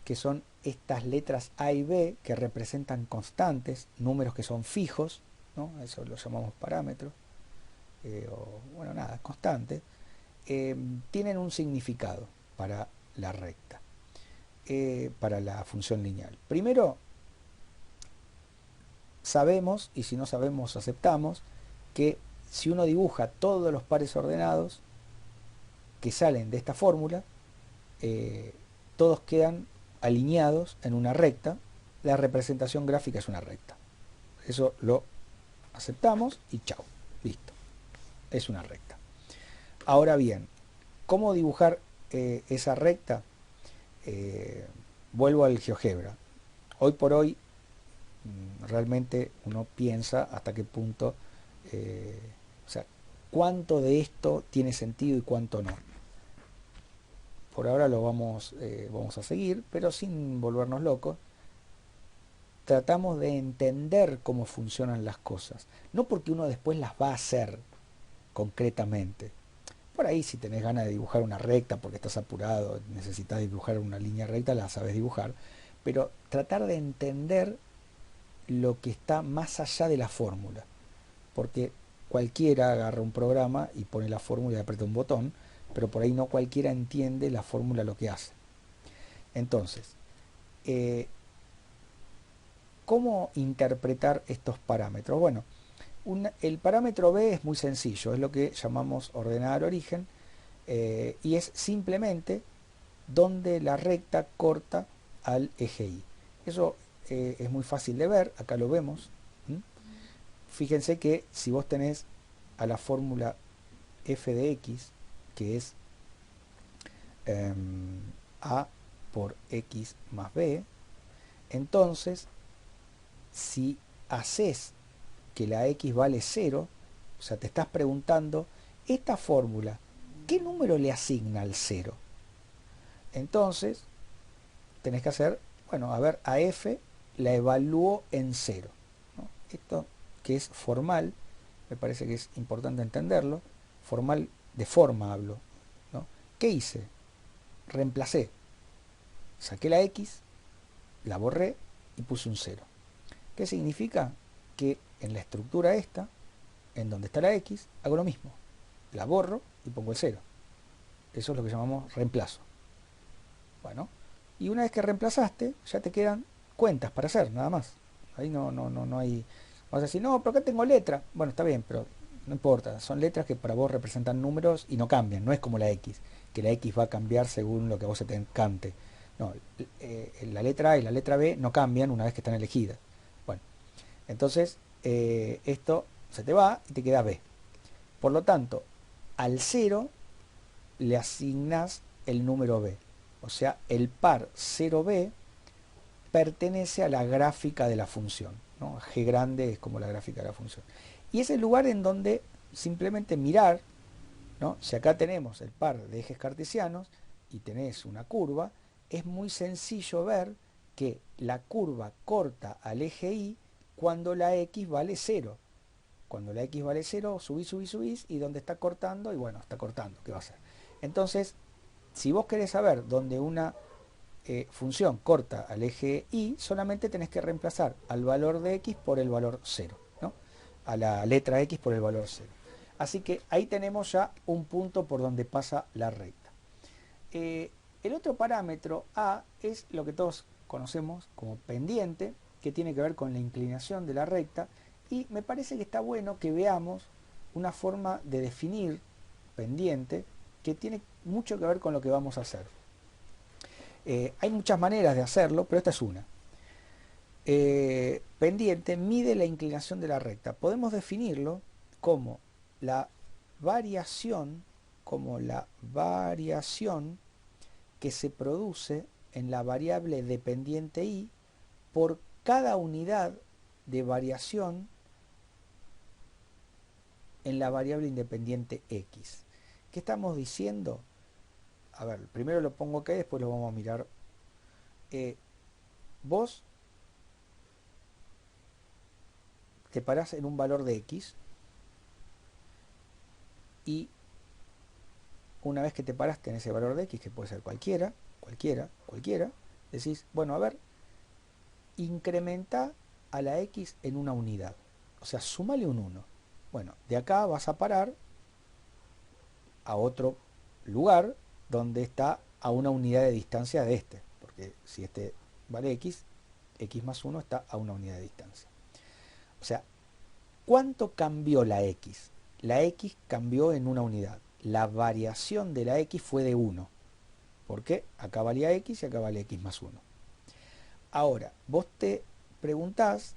que son estas letras A y B, que representan constantes, números que son fijos, ¿no? Eso lo llamamos parámetros, o bueno, nada, constantes, tienen un significado para la recta, para la función lineal. Primero, sabemos, y si no sabemos aceptamos, que si uno dibuja todos los pares ordenados que salen de esta fórmula, todos quedan alineados en una recta. La representación gráfica es una recta. Eso lo aceptamos y chao, listo, es una recta. Ahora bien, ¿cómo dibujar esa recta? Vuelvo al GeoGebra. Hoy por hoy realmente uno piensa hasta qué punto, o sea, cuánto de esto tiene sentido y cuánto no. Por ahora lo vamos a seguir, pero sin volvernos locos. Tratamos de entender cómo funcionan las cosas, no porque uno después las va a hacer concretamente. Por ahí si tenés ganas de dibujar una recta porque estás apurado, necesitas dibujar una línea recta, la sabes dibujar, pero tratar de entender lo que está más allá de la fórmula, porque cualquiera agarra un programa y pone la fórmula y aprieta un botón, pero por ahí no cualquiera entiende la fórmula lo que hace. Entonces, ¿cómo interpretar estos parámetros? Bueno, el parámetro B es muy sencillo, es lo que llamamos ordenada origen, y es simplemente donde la recta corta al eje Y. Eso es muy fácil de ver, acá lo vemos. Fíjense que si vos tenés a la fórmula f de x, que es a por x más b, entonces si haces que la x vale 0, o sea, te estás preguntando, esta fórmula, ¿qué número le asigna al 0? Entonces, tenés que hacer, bueno, a ver, a f la evalúo en 0, ¿no? Esto que es formal, me parece que es importante entenderlo, formal de forma hablo, ¿no? ¿Qué hice? Reemplacé, saqué la x, la borré y puse un 0. ¿Qué significa? Que en la estructura esta, en donde está la x, hago lo mismo. La borro y pongo el 0. Eso es lo que llamamos reemplazo. Bueno, y una vez que reemplazaste, ya te quedan cuentas para hacer, nada más. Ahí no hay... Vamos a decir, no, pero acá tengo letra. Bueno, está bien, pero no importa. Son letras que para vos representan números y no cambian. No es como la x, que la x va a cambiar según lo que a vos se te encante. No, la letra A y la letra B no cambian una vez que están elegidas. Bueno, entonces esto se te va y te queda B. Por lo tanto, al 0 le asignas el número B. O sea, el par 0b pertenece a la gráfica de la función, ¿no? G grande es como la gráfica de la función. Y es el lugar en donde simplemente mirar, ¿no? Si acá tenemos el par de ejes cartesianos y tenés una curva, es muy sencillo ver que la curva corta al eje Y cuando la x vale 0. Cuando la x vale 0, subís, y donde está cortando, y bueno, está cortando, ¿qué va a hacer? Entonces, si vos querés saber dónde una función corta al eje Y, solamente tenés que reemplazar al valor de x por el valor 0, ¿no? A la letra x por el valor 0. Así que ahí tenemos ya un punto por donde pasa la recta. El otro parámetro A es lo que todos conocemos como pendiente, que tiene que ver con la inclinación de la recta, y me parece que está bueno que veamos una forma de definir pendiente que tiene mucho que ver con lo que vamos a hacer. Hay muchas maneras de hacerlo, pero esta es una. Pendiente mide la inclinación de la recta. Podemos definirlo como la variación, que se produce en la variable dependiente y por cada unidad de variación en la variable independiente x. ¿Qué estamos diciendo? A ver, primero lo pongo acá y después lo vamos a mirar. Vos te parás en un valor de x y una vez que te paraste en ese valor de x, que puede ser cualquiera, decís, bueno, a ver, incrementa a la x en una unidad. O sea, súmale un 1. Bueno, de acá vas a parar a otro lugar donde está a una unidad de distancia de este. Porque si este vale x, x más 1 está a una unidad de distancia. O sea, ¿cuánto cambió la x? La x cambió en una unidad. La variación de la x fue de 1. Porque acá valía x y acá vale x más 1. Ahora, vos te preguntás,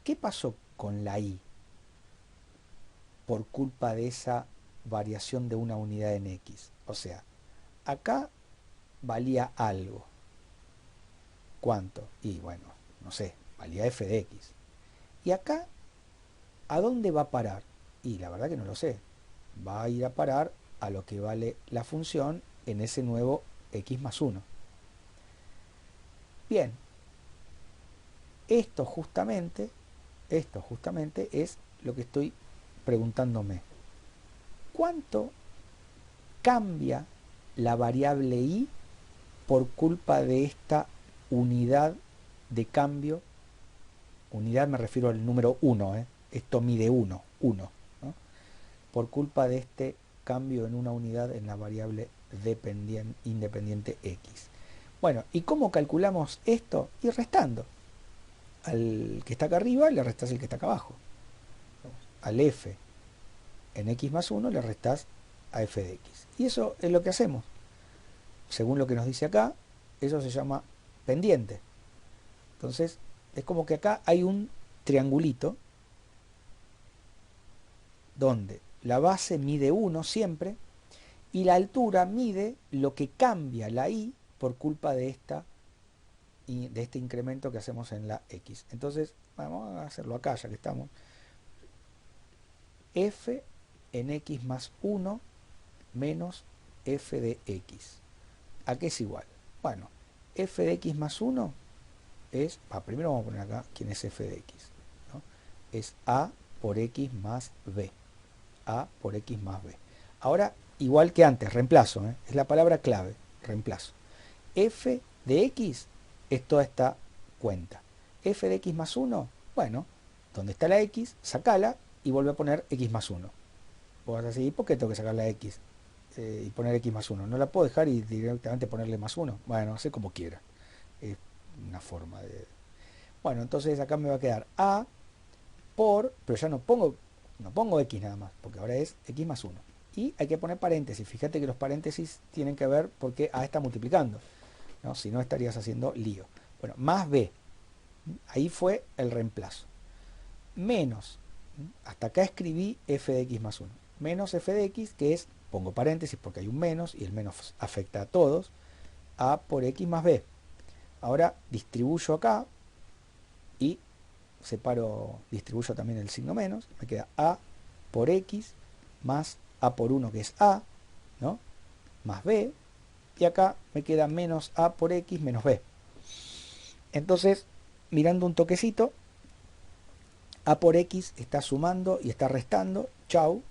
¿qué pasó con la y por culpa de esa variación de una unidad en x? O sea, acá valía algo. ¿Cuánto? Y bueno, no sé, valía f de x. Y acá, ¿a dónde va a parar? Y la verdad que no lo sé. Va a ir a parar a lo que vale la función en ese nuevo x más 1. Bien, esto justamente es lo que estoy preguntándome. ¿Cuánto cambia la variable y por culpa de esta unidad de cambio? Unidad me refiero al número 1, ¿eh? Esto mide 1, ¿no? Por culpa de este cambio en una unidad en la variable independiente x. Bueno, ¿y cómo calculamos esto? Y restando. Al que está acá arriba le restás el que está acá abajo. Al f en x más 1 le restás a f de x. Y eso es lo que hacemos. Según lo que nos dice acá, eso se llama pendiente. Entonces, es como que acá hay un triangulito donde la base mide 1 siempre y la altura mide lo que cambia la y por culpa de este incremento que hacemos en la x. Entonces, vamos a hacerlo acá ya que estamos. F en x más 1 menos f de x. ¿A qué es igual? Bueno, f de x más 1 es, primero vamos a poner acá quién es f de x, ¿no? Es a por x más b. A por x más b. Ahora, igual que antes, reemplazo, es la palabra clave, reemplazo. F de x es toda esta cuenta. F de x más 1, bueno, donde está la x, sacala y vuelve a poner x más 1. Vos vas a decir, ¿por qué tengo que sacar la x y poner x más 1? No la puedo dejar y directamente ponerle más 1. Bueno, hace como quiera. Es una forma de... Bueno, entonces acá me va a quedar a por, pero ya no pongo x nada más, porque ahora es x más 1. Y hay que poner paréntesis. Fíjate que los paréntesis tienen que ver porque a está multiplicando, ¿no? Si no estarías haciendo lío. Bueno, más b. Ahí fue el reemplazo. Menos. Hasta acá escribí f de x más 1. Menos f de x, que es, pongo paréntesis porque hay un menos, y el menos afecta a todos, a por x más b. Ahora distribuyo acá y distribuyo también el signo menos, me queda a por x más a por 1 que es a, ¿no? Más b, y acá me queda menos a por x menos b. Entonces, mirando un toquecito, a por x está sumando y está restando, chau,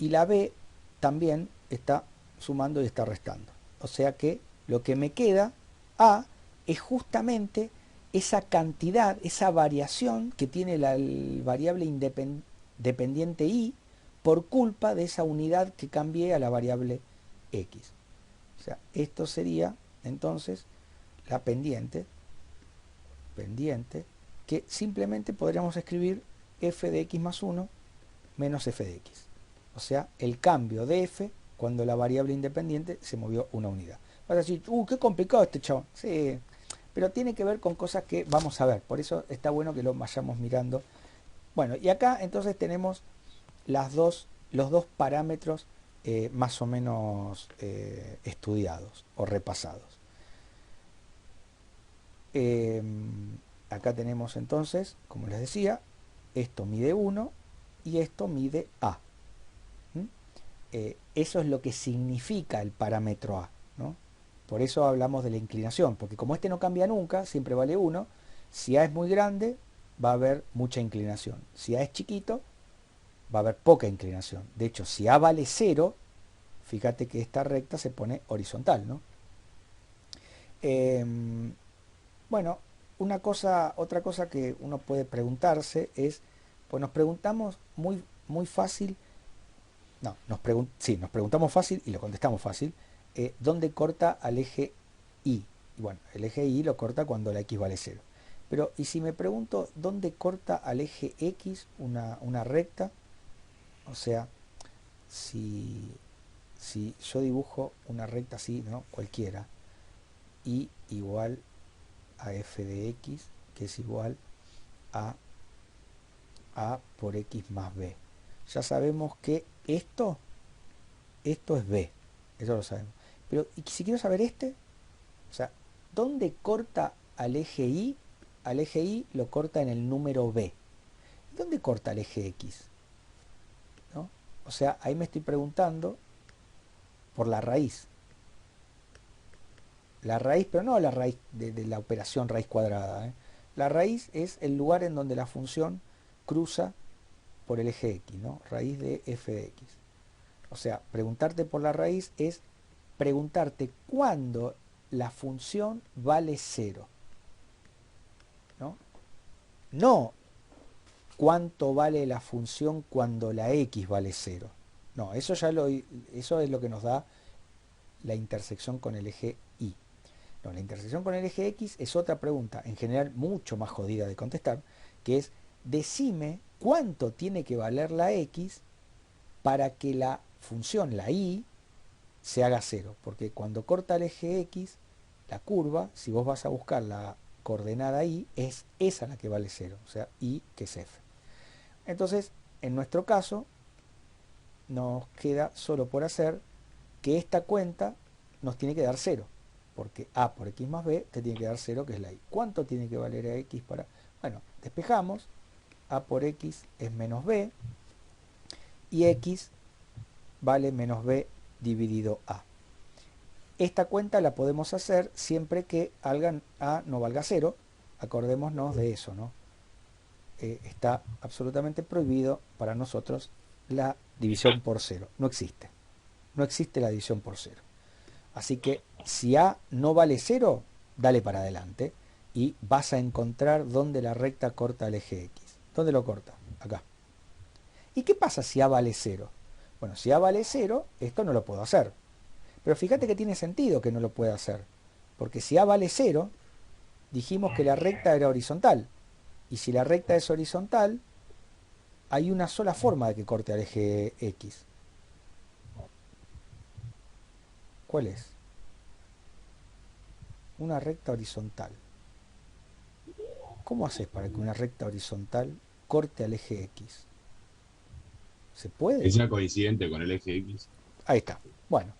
y la b también está sumando y está restando. O sea que lo que me queda, a, es justamente esa cantidad, esa variación que tiene la variable dependiente y por culpa de esa unidad que cambié a la variable x. O sea, esto sería entonces la pendiente, que simplemente podríamos escribir f de x más 1 menos f de x. O sea, el cambio de f cuando la variable independiente se movió una unidad. Vas a decir, qué complicado este chabón. Sí, pero tiene que ver con cosas que vamos a ver. Por eso está bueno que lo vayamos mirando. Bueno, y acá entonces tenemos los dos parámetros más o menos estudiados o repasados. Acá tenemos entonces, como les decía, esto mide 1 y esto mide a. Eso es lo que significa el parámetro a, ¿no? Por eso hablamos de la inclinación, porque como este no cambia nunca, siempre vale 1, si a es muy grande, va a haber mucha inclinación. Si a es chiquito, va a haber poca inclinación. De hecho, si a vale 0, fíjate que esta recta se pone horizontal, ¿no? Bueno, otra cosa que uno puede preguntarse es, pues nos preguntamos muy fácil, no, nos preguntamos fácil y lo contestamos fácil, ¿dónde corta al eje Y? Y bueno, el eje Y lo corta cuando la X vale 0. Pero, ¿y si me pregunto dónde corta al eje X una recta? O sea, si yo dibujo una recta así, ¿no? Cualquiera, Y igual a f de x, que es igual a por x más b. Ya sabemos que esto es b, eso lo sabemos. Pero ¿y si quiero saber este? O sea, ¿dónde corta al eje y? Al eje y lo corta en el número b. ¿Dónde corta el eje x? O sea, ahí me estoy preguntando por la raíz. La raíz, pero no la raíz de la operación raíz cuadrada, ¿eh? La raíz es el lugar en donde la función cruza por el eje x, ¿no? Raíz de f de x. O sea, preguntarte por la raíz es preguntarte cuándo la función vale 0, ¿no? No cuánto vale la función cuando la x vale 0. No, eso es lo que nos da la intersección con el eje y. No, la intersección con el eje x es otra pregunta, en general mucho más jodida de contestar, que es decime cuánto tiene que valer la x para que la función, la y, se haga 0. Porque cuando corta el eje x, la curva, si vos vas a buscar la coordenada y, es esa la que vale 0, o sea, y que es f. Entonces, en nuestro caso, nos queda solo por hacer que esta cuenta nos tiene que dar 0, porque a por x más b te tiene que dar 0, que es la y. ¿Cuánto tiene que valer a x para...? Bueno, despejamos, a por x es menos b, y x vale menos b dividido a. Esta cuenta la podemos hacer siempre que a no valga 0, acordémonos de eso, ¿no? Está absolutamente prohibido para nosotros la división por 0, no existe. No existe la división por 0. Así que si a no vale 0, dale para adelante y vas a encontrar dónde la recta corta el eje x. ¿Dónde lo corta? Acá. ¿Y qué pasa si a vale 0? Bueno, si a vale 0, esto no lo puedo hacer. Pero fíjate que tiene sentido que no lo pueda hacer. Porque si a vale 0, dijimos que la recta era horizontal. Y si la recta es horizontal, hay una sola forma de que corte al eje x. ¿Cuál es? Una recta horizontal. ¿Cómo haces para que una recta horizontal corte al eje x? ¿Se puede? ¿Es una coincidente con el eje X? Ahí está. Bueno,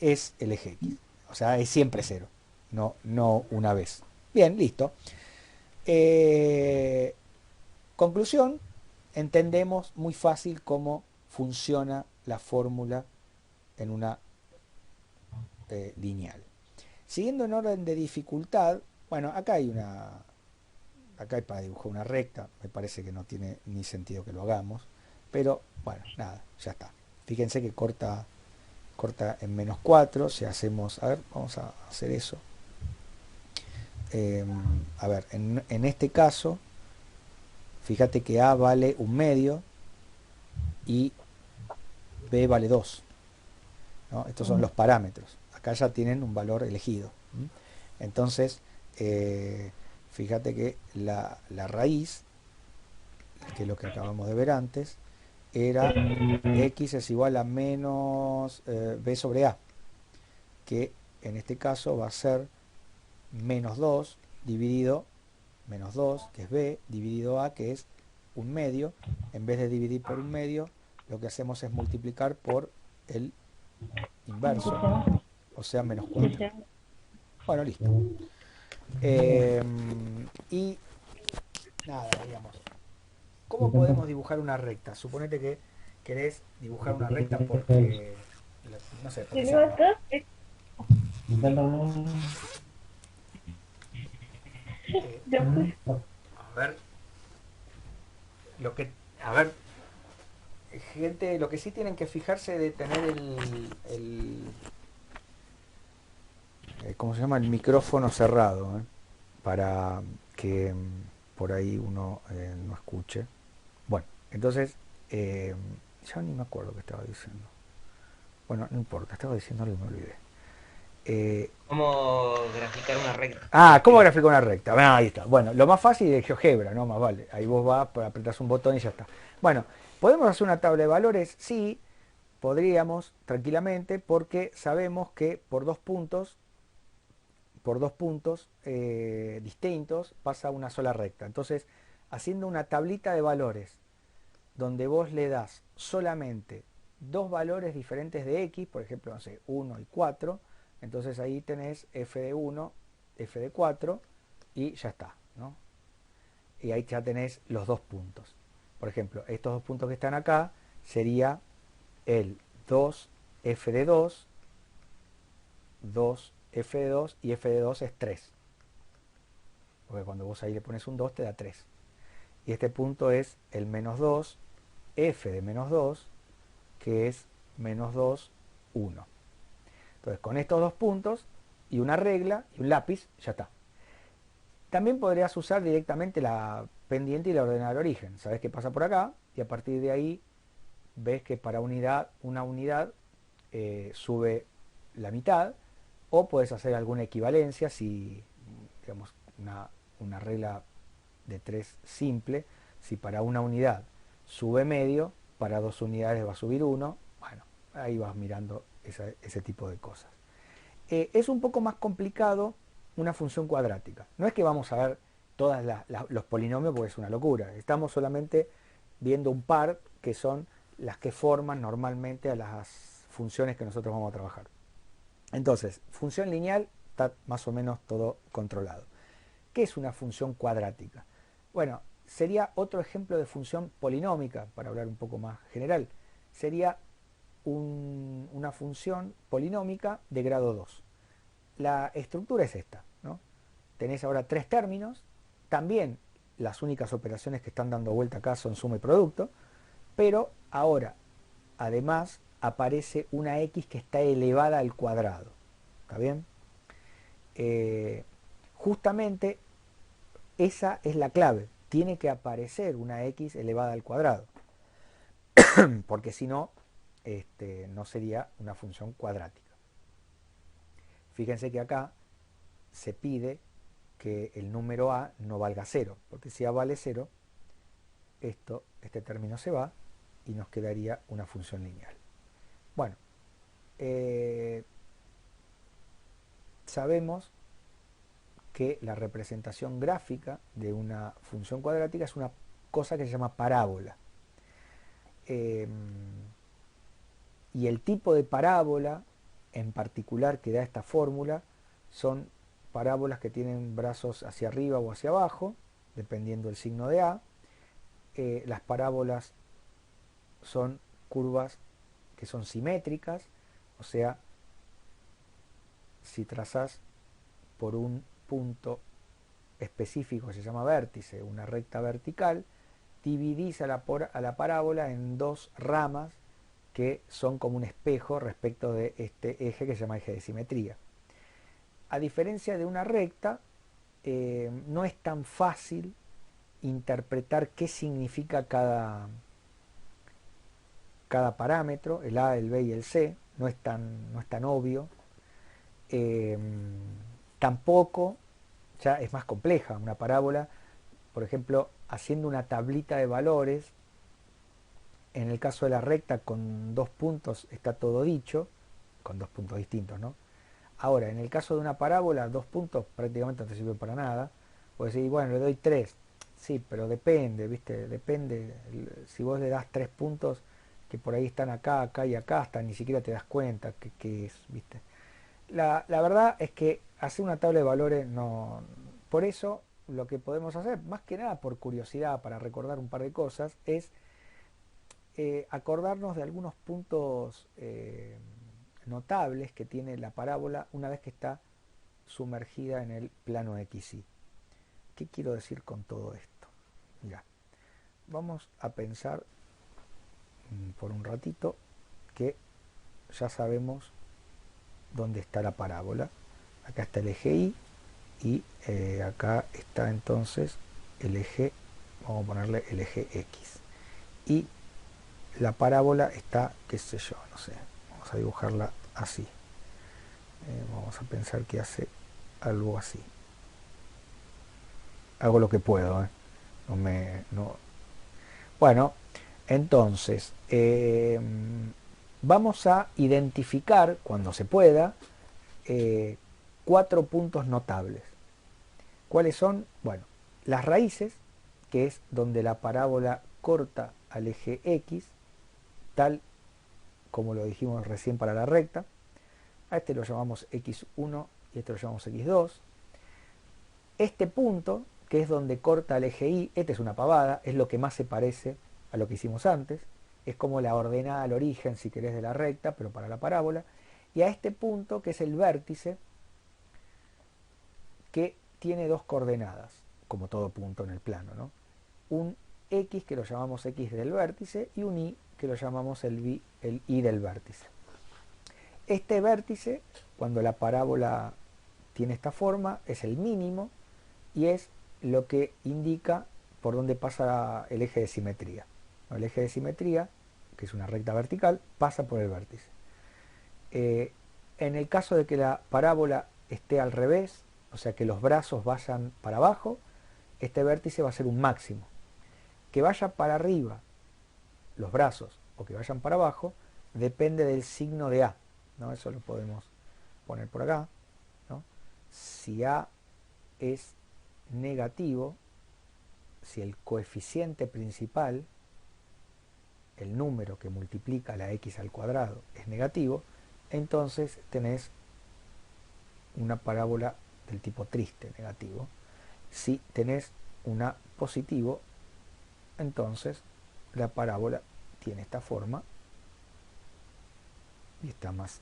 es el eje x. O sea, es siempre 0. No una vez. Bien, listo. Conclusión, entendemos muy fácil cómo funciona la fórmula en una lineal. Siguiendo en orden de dificultad, bueno, acá hay para dibujar una recta, me parece que no tiene ni sentido que lo hagamos, pero bueno, nada, ya está. Fíjense que corta en menos 4, si hacemos, a ver, vamos a hacer eso. A ver, en este caso, fíjate que a vale 1/2 y b vale 2, ¿no? Estos son los parámetros. Acá ya tienen un valor elegido. Entonces, fíjate que la raíz, que es lo que acabamos de ver antes, era x es igual a menos b sobre a, que en este caso va a ser menos 2 dividido menos 2, que es b, dividido a, que es 1/2. En vez de dividir por 1/2, lo que hacemos es multiplicar por el inverso, o sea, menos 4. Bueno, listo. Y nada, digamos. ¿Cómo podemos dibujar una recta? Suponete que querés dibujar una recta porque, no sé, porque a ver, a ver, gente, lo que sí tienen que fijarse de tener ¿cómo se llama? El micrófono cerrado, para que por ahí uno no escuche. Bueno, entonces, ya ni me acuerdo qué estaba diciendo. Bueno, no importa, estaba diciendo algo y me olvidé. ¿Cómo graficar una recta? ¿Cómo graficar una recta? Bueno, ahí está. Bueno, lo más fácil es GeoGebra, ¿no? Más vale. Ahí vos vas, apretás un botón y ya está. Bueno, ¿podemos hacer una tabla de valores? Sí, podríamos, tranquilamente, porque sabemos que por dos puntos distintos pasa una sola recta. Entonces, haciendo una tablita de valores donde vos le das solamente dos valores diferentes de x, por ejemplo, no sé, 1 y 4, entonces ahí tenés f de 1, f de 4 y ya está, ¿no? Y ahí ya tenés los dos puntos. Por ejemplo, estos dos puntos que están acá sería el 2f de 2, 2f de 2 y f de 2 es 3. Porque cuando vos ahí le pones un 2 te da 3. Y este punto es el menos 2, f de menos 2, que es menos 2, 1. Entonces con estos dos puntos y una regla y un lápiz, ya está. También podrías usar directamente la pendiente y la ordenada de origen. Sabes qué pasa por acá y a partir de ahí ves que para una unidad sube la mitad, o puedes hacer alguna equivalencia si, digamos, una regla de 3 simple. Si para una unidad sube medio, para 2 unidades va a subir 1. Bueno, ahí vas mirando ese tipo de cosas. Es un poco más complicado una función cuadrática. No es que vamos a ver todos los polinomios porque es una locura. Estamos solamente viendo un par que son las que forman normalmente a las funciones que nosotros vamos a trabajar. Entonces, función lineal está más o menos todo controlado. ¿Qué es una función cuadrática? Bueno, sería otro ejemplo de función polinómica, para hablar un poco más general. Sería una función polinómica de grado 2. La estructura es esta, ¿no? Tenés ahora 3 términos, también las únicas operaciones que están dando vuelta acá son suma y producto, pero ahora, además, aparece una x que está elevada al cuadrado. ¿Está bien? Justamente esa es la clave. Tiene que aparecer una x elevada al cuadrado. Porque si no, no sería una función cuadrática. Fíjense que acá se pide que el número a no valga 0, porque si a vale 0, este término se va y nos quedaría una función lineal. Bueno, sabemos que la representación gráfica de una función cuadrática es una cosa que se llama parábola. Y el tipo de parábola en particular que da esta fórmula son parábolas que tienen brazos hacia arriba o hacia abajo, dependiendo del signo de A. Las parábolas son curvas que son simétricas, o sea, si trazás por un punto específico que se llama vértice, una recta vertical, dividís a la parábola en dos ramas que son como un espejo respecto de este eje que se llama eje de simetría. A diferencia de una recta, no es tan fácil interpretar qué significa cada parámetro, el A, el B y el C, no es tan obvio. Tampoco, ya es más compleja una parábola, por ejemplo, haciendo una tablita de valores. En el caso de la recta con 2 puntos está todo dicho, con 2 puntos distintos, ¿no? Ahora, en el caso de una parábola, 2 puntos prácticamente no te sirven para nada. Puedes decir, bueno, le doy 3. Sí, pero depende, ¿viste? Depende. Si vos le das 3 puntos que por ahí están acá, acá y acá, hasta ni siquiera te das cuenta que es, ¿viste? La verdad es que hacer una tabla de valores no... Por eso, lo que podemos hacer, más que nada por curiosidad, para recordar un par de cosas, es acordarnos de algunos puntos notables que tiene la parábola una vez que está sumergida en el plano XY. ¿Qué quiero decir con todo esto? Mirá, vamos a pensar por un ratito que ya sabemos dónde está la parábola. Acá está el eje Y y acá está entonces el eje, vamos a ponerle el eje X. Y la parábola está, qué sé yo, no sé, vamos a dibujarla así. Vamos a pensar que hace algo así. Hago lo que puedo, ¿eh? Bueno, entonces, vamos a identificar, cuando se pueda, 4 puntos notables. ¿Cuáles son? Bueno, las raíces, que es donde la parábola corta al eje X, tal como lo dijimos recién para la recta. A este lo llamamos X1 y este lo llamamos X2. Este punto, que es donde corta el eje Y, este es una pavada, es lo que más se parece a lo que hicimos antes. es como la ordenada al origen, si querés, de la recta, pero para la parábola. Y a este punto, que es el vértice, que tiene dos coordenadas, como todo punto en el plano, ¿no? Un X que lo llamamos X del vértice y un Y que lo llamamos el Y del vértice. Este vértice, cuando la parábola tiene esta forma, es el mínimo y es lo que indica por dónde pasa el eje de simetría. El eje de simetría, que es una recta vertical, pasa por el vértice. En el caso de que la parábola esté al revés, o sea que los brazos vayan para abajo, este vértice va a ser un máximo. Que vaya para arriba los brazos o que vayan para abajo depende del signo de A, ¿no? Eso lo podemos poner por acá, ¿no? Si A es negativo, si el coeficiente principal, el número que multiplica la x al cuadrado, es negativo, entonces tenés una parábola del tipo triste, negativo. Si tenés una positivo, entonces la parábola tiene esta forma y está más...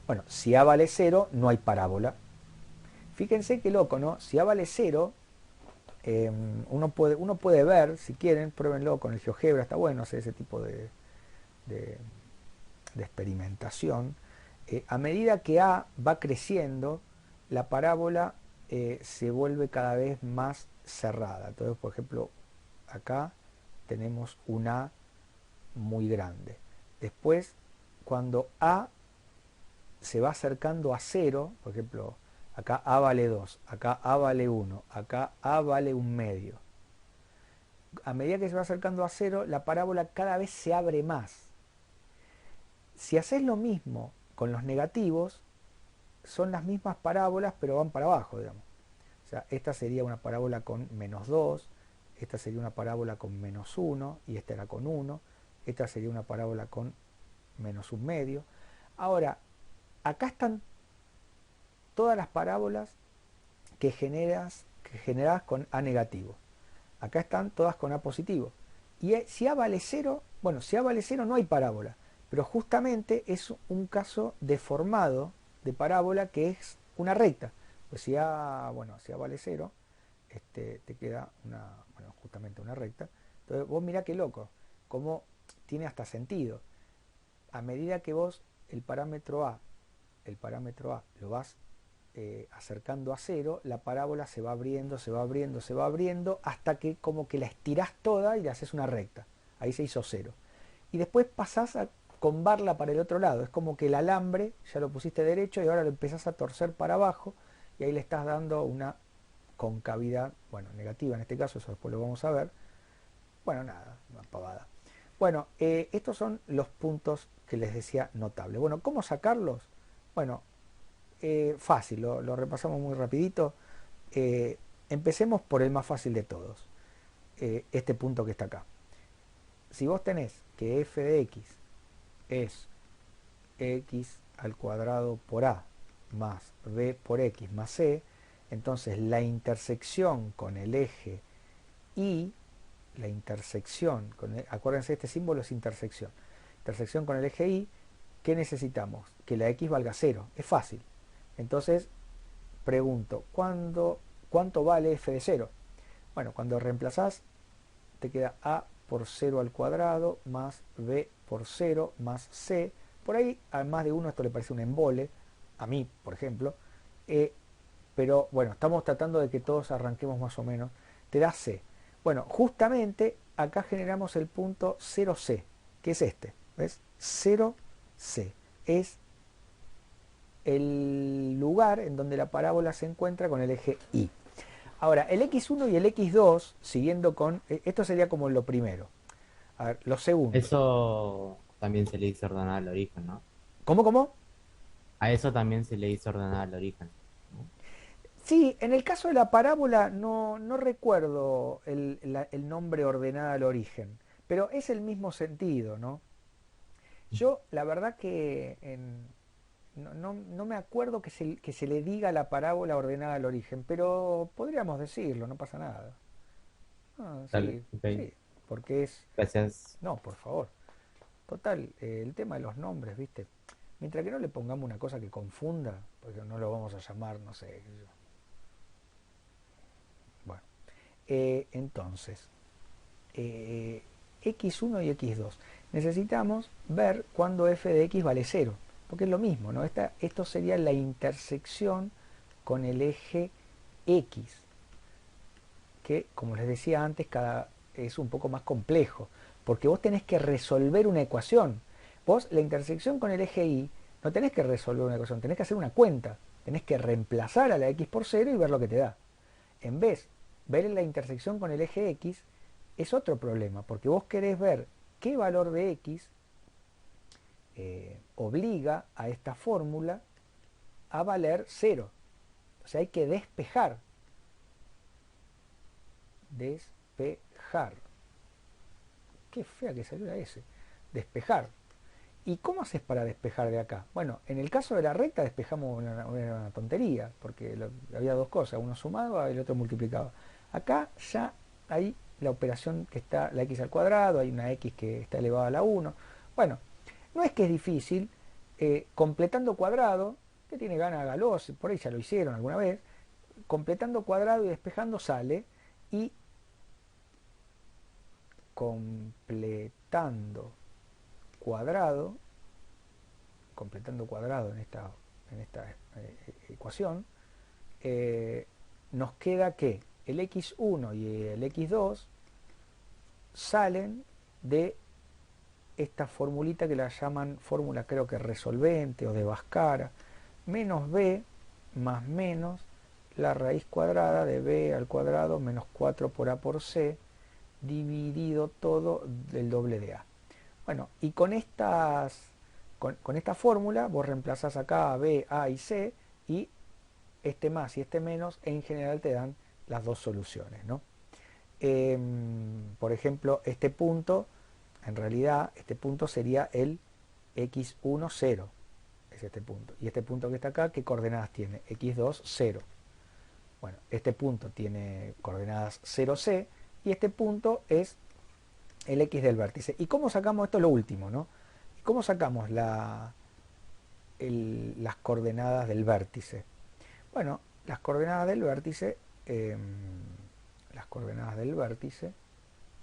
Bueno, si A vale 0, no hay parábola. Fíjense qué loco, ¿no? Si A vale 0, uno puede ver, si quieren, pruébenlo con el GeoGebra, está bueno hacer ese tipo de experimentación. A medida que A va creciendo, la parábola se vuelve cada vez más cerrada. Entonces, por ejemplo, acá tenemos un A muy grande. Después, cuando A se va acercando a 0, por ejemplo, acá A vale 2, acá A vale 1, acá A vale 1/2. A medida que se va acercando a 0, la parábola cada vez se abre más. Si haces lo mismo con los negativos, son las mismas parábolas, pero van para abajo, digamos. O sea, esta sería una parábola con -2, esta sería una parábola con -1, y esta era con 1, esta sería una parábola con -1/2. Ahora, acá están todas las parábolas que generas con A negativo. Acá están todas con A positivo. Y si A vale 0, bueno, si A vale 0 no hay parábola, pero justamente es un caso deformado de parábola que es una recta. Pues si A vale 0, te queda justamente una recta. Entonces vos mirá qué loco, cómo tiene hasta sentido. A medida que vos el parámetro A lo vas acercando a 0, la parábola se va abriendo, se va abriendo, se va abriendo, hasta que como que la estirás toda y le haces una recta. Ahí se hizo 0. Y después pasás a combarla para el otro lado. Es como que el alambre ya lo pusiste derecho y ahora lo empezás a torcer para abajo y ahí le estás dando una concavidad, bueno, negativa en este caso, eso después lo vamos a ver. Bueno, nada, una pavada. Bueno, estos son los puntos que les decía notables. Bueno, ¿cómo sacarlos? Bueno, fácil, lo repasamos muy rapidito. Empecemos por el más fácil de todos, este punto que está acá. Si vos tenés que f de x es x al cuadrado por a más b por x más c, entonces la intersección con el eje y acuérdense, este símbolo es intersección con el eje y, ¿qué necesitamos? Que la x valga 0, es fácil. Entonces pregunto, ¿cuánto vale f de 0? Bueno, cuando reemplazás te queda a por 0 al cuadrado más b por 0 más c. Por ahí a más de uno esto le parece un embole, a mí por ejemplo, pero bueno, estamos tratando de que todos arranquemos más o menos. Te da c. Bueno, justamente acá generamos el punto 0c, que es este, ¿ves? 0c es el lugar en donde la parábola se encuentra con el eje y. Ahora, el x1 y el x2, siguiendo con... Esto sería como lo primero. A ver, lo segundo. Eso también se le dice ordenada al origen, ¿no? ¿Cómo? A eso también se le dice ordenada al origen, ¿no? Sí, en el caso de la parábola no recuerdo el nombre ordenada al origen, pero es el mismo sentido, ¿no? Yo, la verdad que no me acuerdo que se le diga a la parábola ordenada al origen, pero podríamos decirlo, no pasa nada. Ah, Dale, sí, ok. sí, porque es... Gracias. No, por favor. Total, el tema de los nombres, ¿viste? Mientras que no le pongamos una cosa que confunda, porque no lo vamos a llamar, no sé, qué sé yo. Bueno, entonces, x1 y x2. Necesitamos ver cuándo f de x vale 0, porque es lo mismo, ¿no? Esto sería la intersección con el eje x, que, como les decía antes, es un poco más complejo, porque vos tenés que resolver una ecuación. Vos, la intersección con el eje y, no tenés que resolver una ecuación, tenés que hacer una cuenta. Tenés que reemplazar a la x por 0 y ver lo que te da. En vez, ver la intersección con el eje x es otro problema, porque vos querés ver qué valor de x obliga a esta fórmula a valer 0. O sea, hay que despejar. Despejar. Qué fea que salió la S. Despejar. ¿Y cómo haces para despejar de acá? Bueno, en el caso de la recta despejamos una tontería, porque había dos cosas, uno sumaba y el otro multiplicaba. Acá ya hay la operación que está la x al cuadrado, hay una x que está elevada a la 1. Bueno, no es que es difícil, completando cuadrado, que tiene ganas, hágalo, por ahí ya lo hicieron alguna vez, completando cuadrado y despejando sale, y completando cuadrado en esta ecuación, nos queda que el x1 y el x2 salen de esta formulita que la llaman fórmula, creo que resolvente o de Bhaskara, menos b más menos la raíz cuadrada de b al cuadrado menos 4 por a por c dividido todo del doble de a. Bueno, y con esta fórmula vos reemplazás acá a b, a y c, y este más y este menos en general te dan las dos soluciones, ¿no? Por ejemplo, este punto, en realidad este punto sería el x1, 0, es este punto. Y este punto que está acá, ¿qué coordenadas tiene? x2, 0. Bueno, este punto tiene coordenadas 0c y este punto es el x del vértice. ¿Y cómo sacamos esto? Lo último, ¿no? ¿Cómo sacamos las coordenadas del vértice? Bueno, las coordenadas del vértice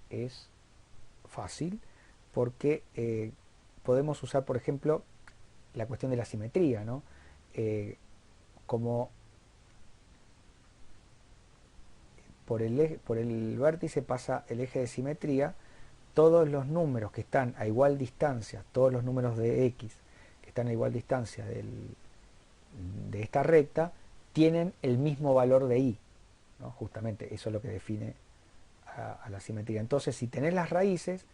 es fácil, porque podemos usar, por ejemplo, la cuestión de la simetría, ¿no? Como por el vértice pasa el eje de simetría, todos los números que están a igual distancia, todos los números de x que están a igual distancia de esta recta, tienen el mismo valor de y, ¿no? Justamente eso es lo que define a la simetría. Entonces, si tenés las raíces,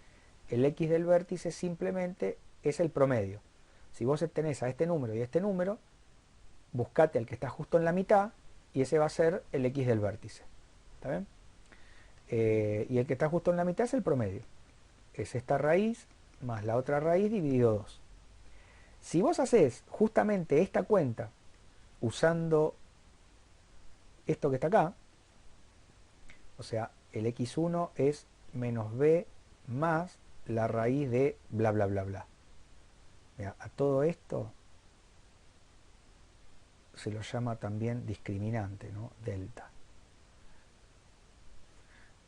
el x del vértice simplemente es el promedio. Si vos tenés a este número y a este número, buscate al que está justo en la mitad y ese va a ser el x del vértice. ¿Está bien? Y el que está justo en la mitad es el promedio. Es esta raíz más la otra raíz dividido 2. Si vos haces justamente esta cuenta usando esto que está acá, o sea, el x1 es menos b más la raíz de bla bla bla bla. Mira, a todo esto se lo llama también discriminante, ¿no? Delta.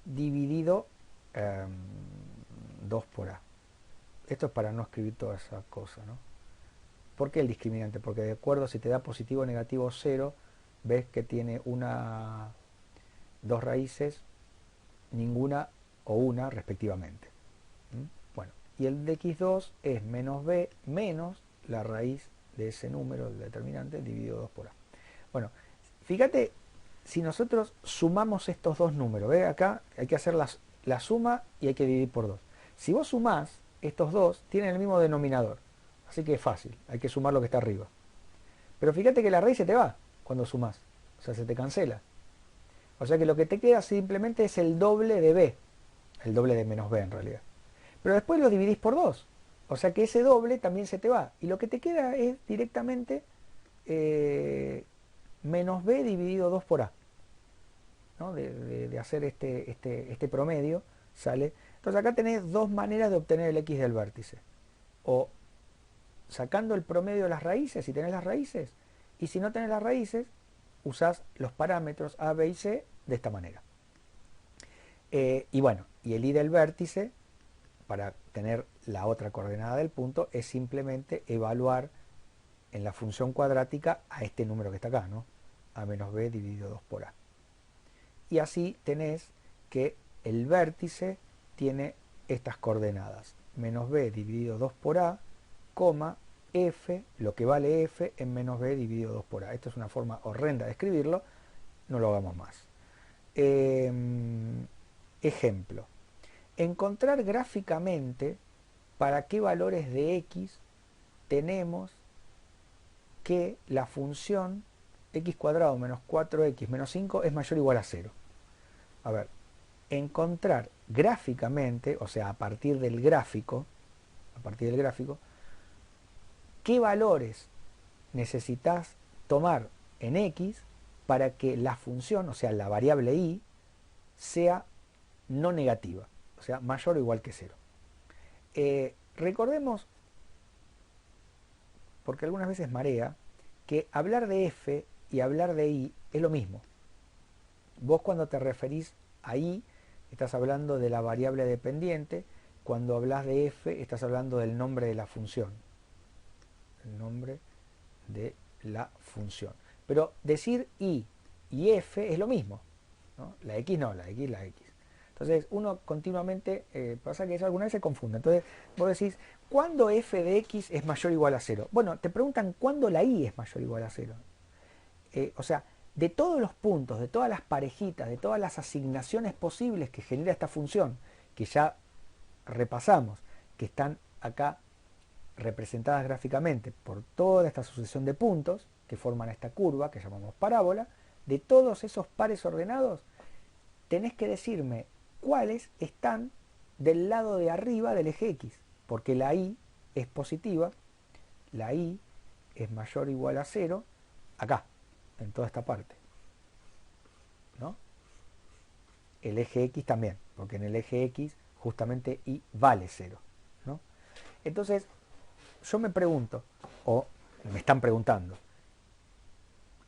Dividido 2 por a. Esto es para no escribir toda esa cosa, ¿no? ¿Por qué el discriminante? Porque de acuerdo si te da positivo o negativo 0, ves que tiene dos raíces, ninguna o una respectivamente. Bueno, y el de x2 es menos b menos la raíz de ese número, el determinante, dividido 2 por a. Bueno, fíjate, si nosotros sumamos estos dos números, ¿ves? Acá hay que hacer la suma y hay que dividir por 2. Si vos sumás, estos dos tienen el mismo denominador. Así que es fácil, hay que sumar lo que está arriba. Pero fíjate que la raíz se te va cuando sumás, o sea, se te cancela. O sea que lo que te queda simplemente es el doble de b, el doble de menos b en realidad. Pero después lo dividís por 2, o sea que ese doble también se te va. Y lo que te queda es directamente menos b dividido 2 por a. ¿No? De hacer este promedio sale Entonces acá tenés dos maneras de obtener el x del vértice. O sacando el promedio de las raíces, si tenés las raíces, y si no tenés las raíces, usás los parámetros a, b y c de esta manera. Y bueno, y el y del vértice, para tener la otra coordenada del punto, es simplemente evaluar en la función cuadrática a este número que está acá, ¿no? A menos b dividido 2 por a. Y así tenés que el vértice tiene estas coordenadas. Menos b dividido 2 por a, coma, f, lo que vale f en menos b dividido 2 por a. Esto es una forma horrenda de escribirlo, no lo hagamos más. Ejemplo. Encontrar gráficamente para qué valores de x tenemos que la función x cuadrado menos 4x menos 5 es mayor o igual a 0. A ver, encontrar gráficamente, o sea, a partir del gráfico, qué valores necesitas tomar en x para que la función, o sea, la variable y, sea no negativa, o sea, mayor o igual que 0. Recordemos, porque algunas veces marea, que hablar de f y hablar de y es lo mismo. Vos cuando te referís a y, estás hablando de la variable dependiente, cuando hablas de f, estás hablando del nombre de la función. El nombre de la función. Pero decir y f es lo mismo, ¿no? La x no, la x, la x. Entonces uno continuamente, pasa que eso alguna vez se confunde. Entonces vos decís, ¿cuándo f de x es mayor o igual a 0? Bueno, te preguntan cuándo la y es mayor o igual a 0. O sea, de todos los puntos, de todas las parejitas, de todas las asignaciones posibles que genera esta función, que ya repasamos, que están acá representadas gráficamente por toda esta sucesión de puntos que forman esta curva que llamamos parábola, de todos esos pares ordenados, tenés que decirme cuáles están del lado de arriba del eje X, porque la y es positiva, la y es mayor o igual a 0, acá, en toda esta parte, ¿no? El eje X también, porque en el eje X justamente y vale 0, ¿no? Entonces, yo me pregunto, o me están preguntando,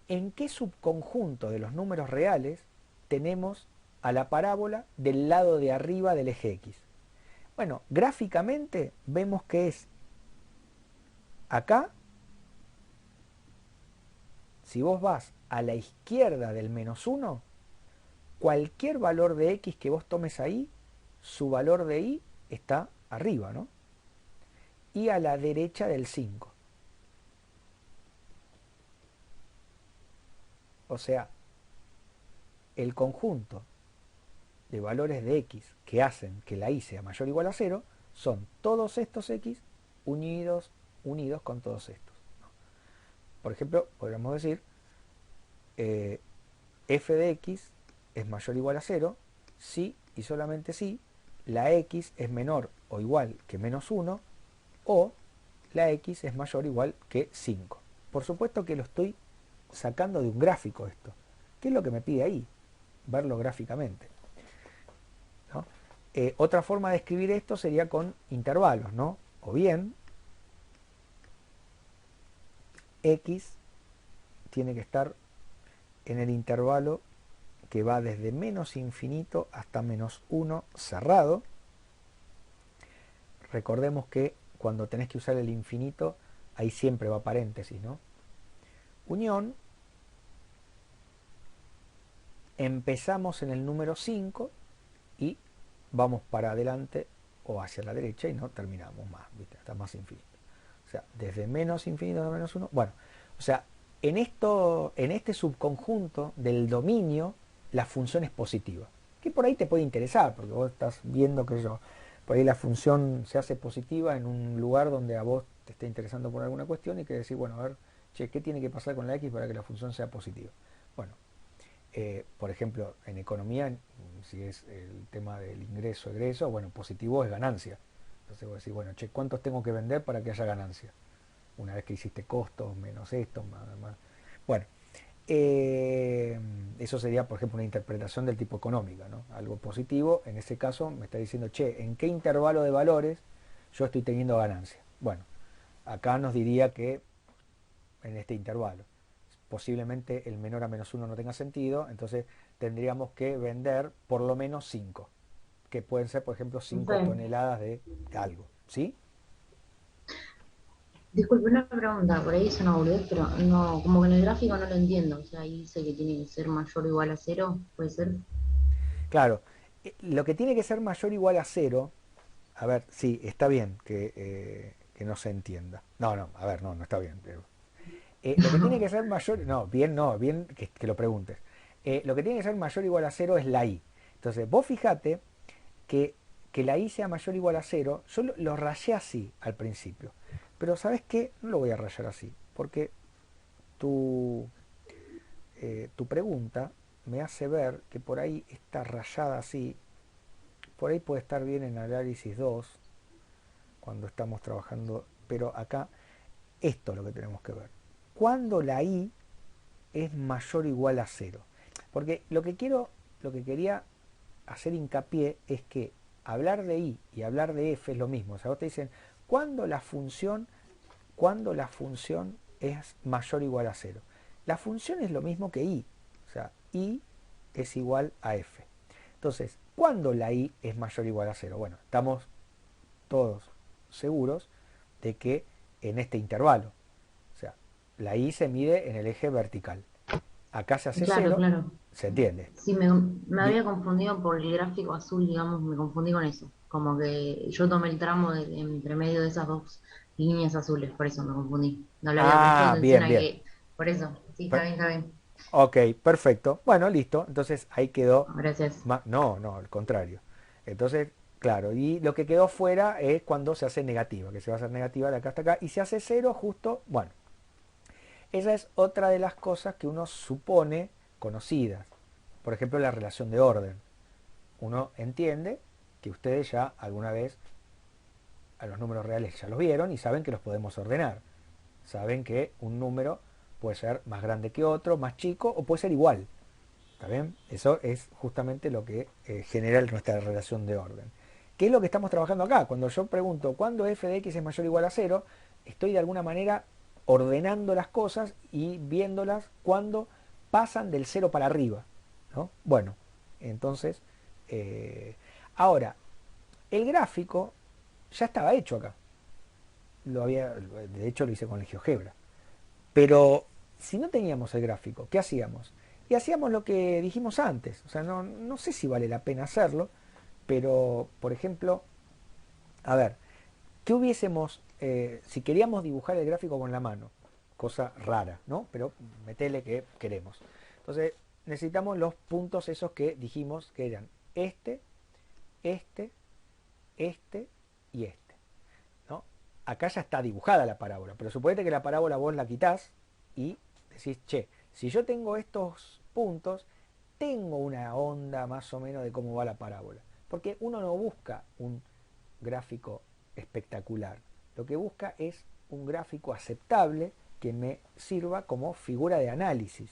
¿en qué subconjunto de los números reales tenemos a la parábola del lado de arriba del eje X? Bueno, gráficamente vemos que es acá. Si vos vas a la izquierda del menos 1, cualquier valor de x que vos tomes ahí, su valor de y está arriba, ¿no? Y a la derecha del 5. O sea, el conjunto de valores de x que hacen que la y sea mayor o igual a 0 son todos estos x unidos con todos estos, ¿no? Por ejemplo, podríamos decir f de x es mayor o igual a 0 si y solamente si la x es menor o igual que menos 1 o la x es mayor o igual que 5. Por supuesto que lo estoy sacando de un gráfico esto. ¿Qué es lo que me pide ahí? Verlo gráficamente, ¿no? Otra forma de escribir esto sería con intervalos, ¿no? O bien x tiene que estar en el intervalo que va desde menos infinito hasta menos 1 cerrado. Recordemos que cuando tenés que usar el infinito, ahí siempre va paréntesis, ¿no? Unión, empezamos en el número 5 y vamos para adelante o hacia la derecha y no terminamos más, ¿viste? Hasta más infinito. O sea, desde menos infinito a menos 1. Bueno, o sea, en este subconjunto del dominio, la función es positiva. Que por ahí te puede interesar, porque vos estás viendo que por ahí la función se hace positiva en un lugar donde a vos te esté interesando por alguna cuestión y que decir, bueno, a ver, che, ¿qué tiene que pasar con la x para que la función sea positiva? Bueno, por ejemplo, en economía, si es el tema del ingreso-egreso, bueno, positivo es ganancia. Entonces vos decís, bueno, che, ¿cuántos tengo que vender para que haya ganancia? Una vez que hiciste costos, menos esto, más. Bueno, eso sería, por ejemplo, una interpretación del tipo económica, ¿no? Algo positivo, en ese caso me está diciendo, che, ¿en qué intervalo de valores yo estoy teniendo ganancia? Bueno, acá nos diría que en este intervalo. Posiblemente el menor a -1 no tenga sentido, entonces tendríamos que vender por lo menos 5, que pueden ser, por ejemplo, 5 Sí. toneladas de algo, ¿sí? Disculpe, una pregunta, por ahí es una boludez, pero no, como que en el gráfico no lo entiendo. O sea, ahí dice que tiene que ser mayor o igual a cero, ¿puede ser? Claro, lo que tiene que ser mayor o igual a 0, a ver, sí, está bien que no se entienda. No, no, a ver, no, no está bien. Pero, lo que tiene que ser mayor, no, bien que lo preguntes. Lo que tiene que ser mayor o igual a 0 es la i. Entonces, vos fijate que, que la i sea mayor o igual a 0, yo lo rayé así al principio. Pero ¿sabes qué? No lo voy a rayar así, porque tu, tu pregunta me hace ver que por ahí está rayada así, por ahí puede estar bien en análisis 2 cuando estamos trabajando, pero acá esto es lo que tenemos que ver. Cuando la i es mayor o igual a 0. Porque lo que quería hacer hincapié es que hablar de i y hablar de f es lo mismo. O sea, vos te dicen, ¿cuándo cuando la función es mayor o igual a 0? La función es lo mismo que i. O sea, i es igual a f. Entonces, ¿cuándo la i es mayor o igual a 0? Bueno, estamos todos seguros de que en este intervalo. O sea, la i se mide en el eje vertical. Acá se hace Claro, 0, claro. ¿se entiende? Sí, me Di- había confundido por el gráfico azul, digamos, me confundí con eso. Como que yo tomé el tramo entre medio de esas dos líneas azules, por eso me confundí. No le había prestado Ah, atención bien, a bien. que, por eso, sí, está Per- bien, está bien. ok, perfecto. Bueno, listo. Entonces ahí quedó. Gracias. No, no, al contrario. Entonces, claro, y lo que quedó fuera es cuando se hace negativa, que se va a hacer negativa de acá hasta acá, y se hace 0 justo, bueno, esa es otra de las cosas que uno supone conocidas. Por ejemplo, la relación de orden. Uno entiende que ustedes ya alguna vez a los números reales ya los vieron y saben que los podemos ordenar. Saben que un número puede ser más grande que otro, más chico o puede ser igual. ¿Está bien? Eso es justamente lo que genera nuestra relación de orden. ¿Qué es lo que estamos trabajando acá? Cuando yo pregunto cuándo f de x es mayor o igual a 0, estoy de alguna manera ordenando las cosas y viéndolas cuando pasan del 0 para arriba, ¿no? Bueno, entonces, ahora, el gráfico ya estaba hecho acá. De hecho lo hice con el GeoGebra. Pero si no teníamos el gráfico, ¿qué hacíamos? Y hacíamos lo que dijimos antes. O sea, no sé si vale la pena hacerlo, pero, por ejemplo, a ver, ¿qué hubiésemos, si queríamos dibujar el gráfico con la mano? Cosa rara, ¿no? Pero metele que queremos. Entonces, necesitamos los puntos esos que dijimos que eran este, este, este y este, ¿no? Acá ya está dibujada la parábola, pero suponete que la parábola vos la quitás y decís, che, si yo tengo estos puntos, tengo una onda más o menos de cómo va la parábola. Porque uno no busca un gráfico espectacular, lo que busca es un gráfico aceptable que me sirva como figura de análisis,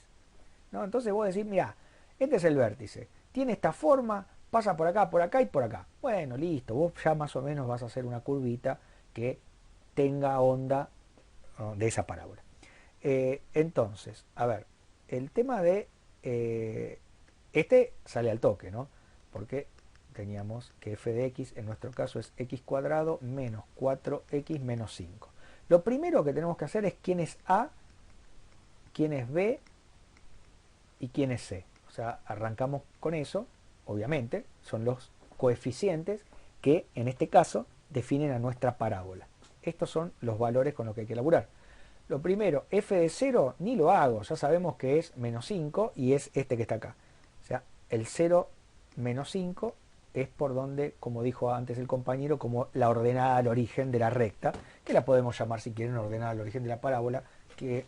¿no? Entonces vos decís, mira, este es el vértice, tiene esta forma, pasa por acá y por acá. Bueno, listo, vos ya más o menos vas a hacer una curvita que tenga onda, ¿no?, de esa parábola. Entonces, a ver, el tema de este sale al toque, ¿no? Porque teníamos que f de x en nuestro caso es x cuadrado menos 4x menos 5. Lo primero que tenemos que hacer es quién es a, quién es b y quién es c. O sea, arrancamos con eso, obviamente, son los coeficientes que en este caso definen a nuestra parábola. Estos son los valores con los que hay que elaborar. Lo primero, f de 0 ni lo hago, ya sabemos que es menos 5 y es este que está acá. O sea, el 0 menos 5 es por donde, como dijo antes el compañero, como la ordenada al origen de la recta, que la podemos llamar si quieren ordenada al origen de la parábola, que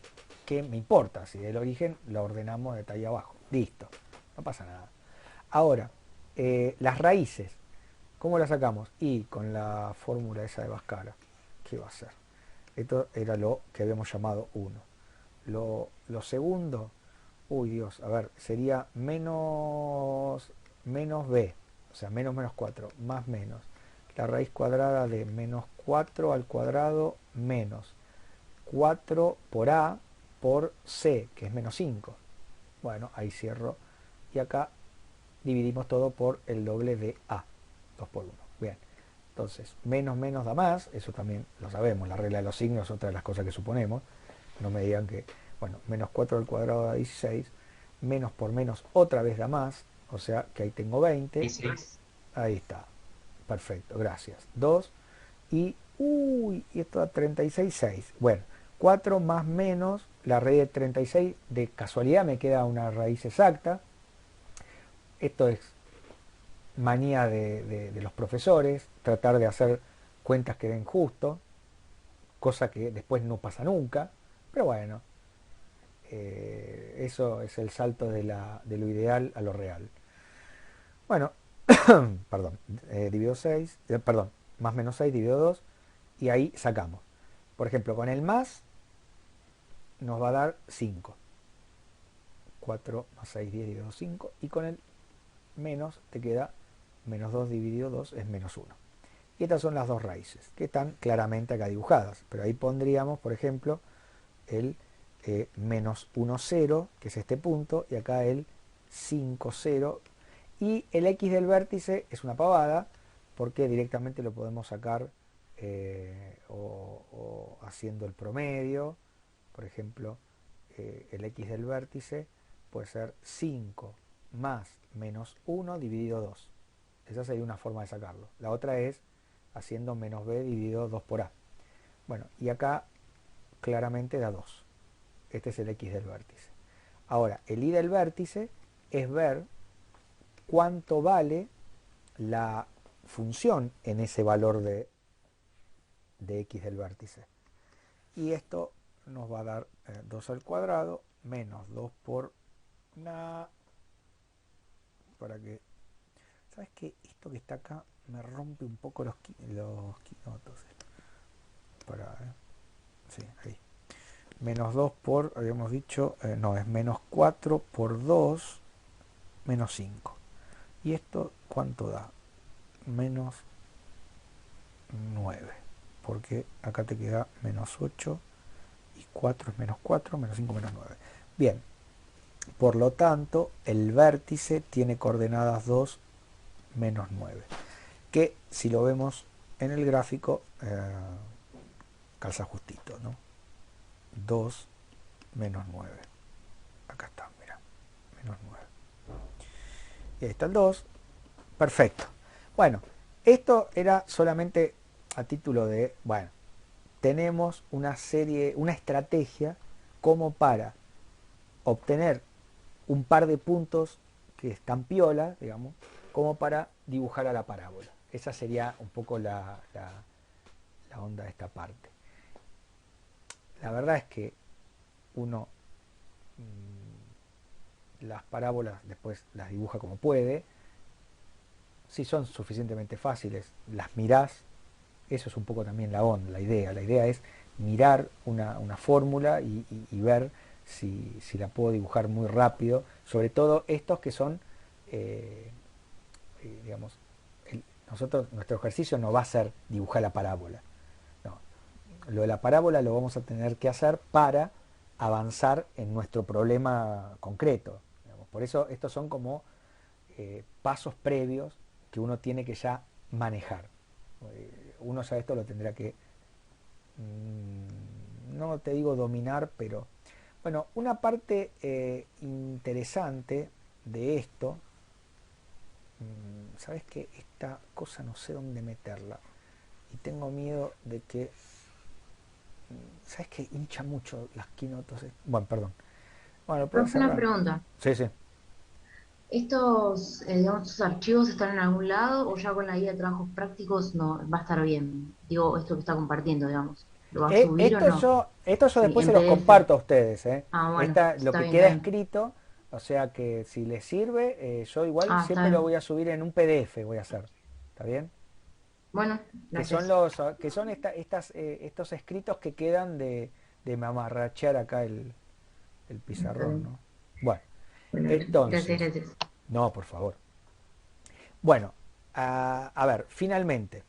me importa, si del origen la ordenamos de ahí abajo. Listo, no pasa nada. Ahora, las raíces, ¿cómo las sacamos? Y con la fórmula esa de Bhaskara, ¿qué va a ser? Esto era lo que habíamos llamado 1. Lo segundo, Uy, Dios, a ver, sería menos b, o sea, menos 4 más menos. La raíz cuadrada de menos 4 al cuadrado menos 4 por a por c, que es menos 5. Bueno, ahí cierro. Y acá dividimos todo por el doble de a, 2 por 1. Bien, entonces, menos da más, eso también lo sabemos, la regla de los signos es otra de las cosas que suponemos. No me digan que, bueno, menos 4 al cuadrado da 16, menos por menos otra vez da más, o sea que ahí tengo 20. 16. Ahí está, perfecto, gracias. 2 y, uy, y esto da 36, 6. Bueno, 4 más menos la raíz de 36, de casualidad me queda una raíz exacta. Esto es manía de los profesores, tratar de hacer cuentas que den justo, cosa que después no pasa nunca, pero bueno, eso es el salto de lo ideal a lo real. Bueno, perdón, divido 6, perdón, más menos 6 divido 2, y ahí sacamos. Por ejemplo, con el más nos va a dar 5. 4 más 6, 10 dividido 5, y con el menos te queda menos 2 dividido 2 es menos 1. Y estas son las dos raíces, que están claramente acá dibujadas. Pero ahí pondríamos, por ejemplo, el menos 1, 0, que es este punto, y acá el 5, 0. Y el x del vértice es una pavada, porque directamente lo podemos sacar o haciendo el promedio. Por ejemplo, el x del vértice puede ser 5 más menos 1 dividido 2. Esa sería una forma de sacarlo. La otra es haciendo menos b dividido 2 por a. Bueno, y acá claramente da 2. Este es el x del vértice. Ahora, el y del vértice es ver cuánto vale la función en ese valor de x del vértice. Y esto nos va a dar 2 al cuadrado menos 2 por nada. Para que... ¿Sabes qué? Esto que está acá me rompe un poco los quinotos. Sí, ahí. Menos 2 por, habíamos dicho, no, es menos 4 por 2, menos 5. ¿Y esto cuánto da? Menos 9. Porque acá te queda menos 8 y 4 es menos 4, menos 5, menos 9. Bien, por lo tanto, el vértice tiene coordenadas 2, menos 9. Que si lo vemos en el gráfico, calza justito, ¿no? 2 menos 9. Acá está, mira, menos 9. Y ahí está el 2. Perfecto. Bueno, esto era solamente a título de, bueno, tenemos una serie, una estrategia como para obtener un par de puntos que están piola, digamos, como para dibujar a la parábola. Esa sería un poco la onda de esta parte. La verdad es que uno las parábolas después las dibuja como puede. Si son suficientemente fáciles, las mirás. Eso es un poco también la onda, la idea. La idea es mirar una fórmula y ver si la puedo dibujar muy rápido. Sobre todo estos que son, digamos, nuestro ejercicio no va a ser dibujar la parábola. No. Lo de la parábola lo vamos a tener que hacer para avanzar en nuestro problema concreto. Digamos. Por eso estos son como pasos previos que uno tiene que ya manejar. Uno ya esto lo tendrá que, no te digo dominar, pero bueno, una parte interesante de esto, ¿sabes qué? Esta cosa no sé dónde meterla y tengo miedo de que, ¿sabes qué? Hincha mucho las quinotos. Bueno, perdón. Bueno, puedo Profe, una cerrar. pregunta. Sí, sí. Digamos, estos archivos están en algún lado o ya con la guía de trabajos prácticos no va a estar bien? Digo, esto que está compartiendo, digamos. ¿Lo va a subir o no? Esto yo Sí, después se en los PDF. comparto a ustedes. Ah, bueno, Lo está que bien, queda está bien. escrito, o sea que si les sirve, yo igual Ah, está siempre lo bien. voy a subir en un PDF, voy a hacer. ¿Está bien? Bueno, Que son gracias. estos escritos que quedan de mamarrachear acá el Está pizarrón, bien. ¿no? Bueno, Bueno, gracias, entonces, gracias. no, por favor. Bueno, a ver, finalmente,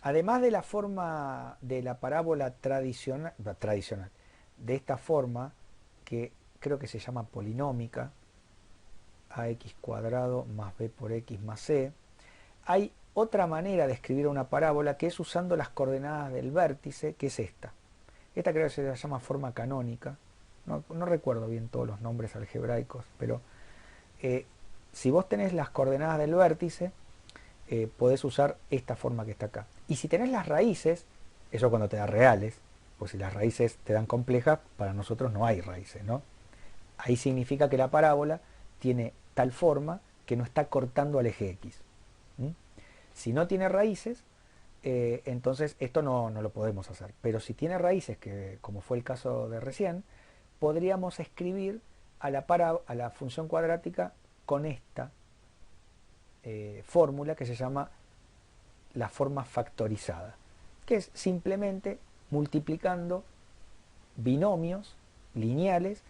además de la forma de la parábola tradicional, de esta forma, que creo que se llama polinómica, ax cuadrado más b por x más c, hay otra manera de escribir una parábola que es usando las coordenadas del vértice, que es esta. Esta creo que se llama forma canónica. No recuerdo bien todos los nombres algebraicos, pero eh, si vos tenés las coordenadas del vértice, podés usar esta forma que está acá. Y si tenés las raíces, eso cuando te da reales, pues si las raíces te dan complejas, para nosotros no hay raíces, ¿no? Ahí significa que la parábola tiene tal forma que no está cortando al eje X. ¿Mm? Si no tiene raíces, entonces esto no lo podemos hacer. Pero si tiene raíces, que como fue el caso de recién, podríamos escribir a la función cuadrática con esta fórmula que se llama la forma factorizada, que es simplemente multiplicando binomios lineales,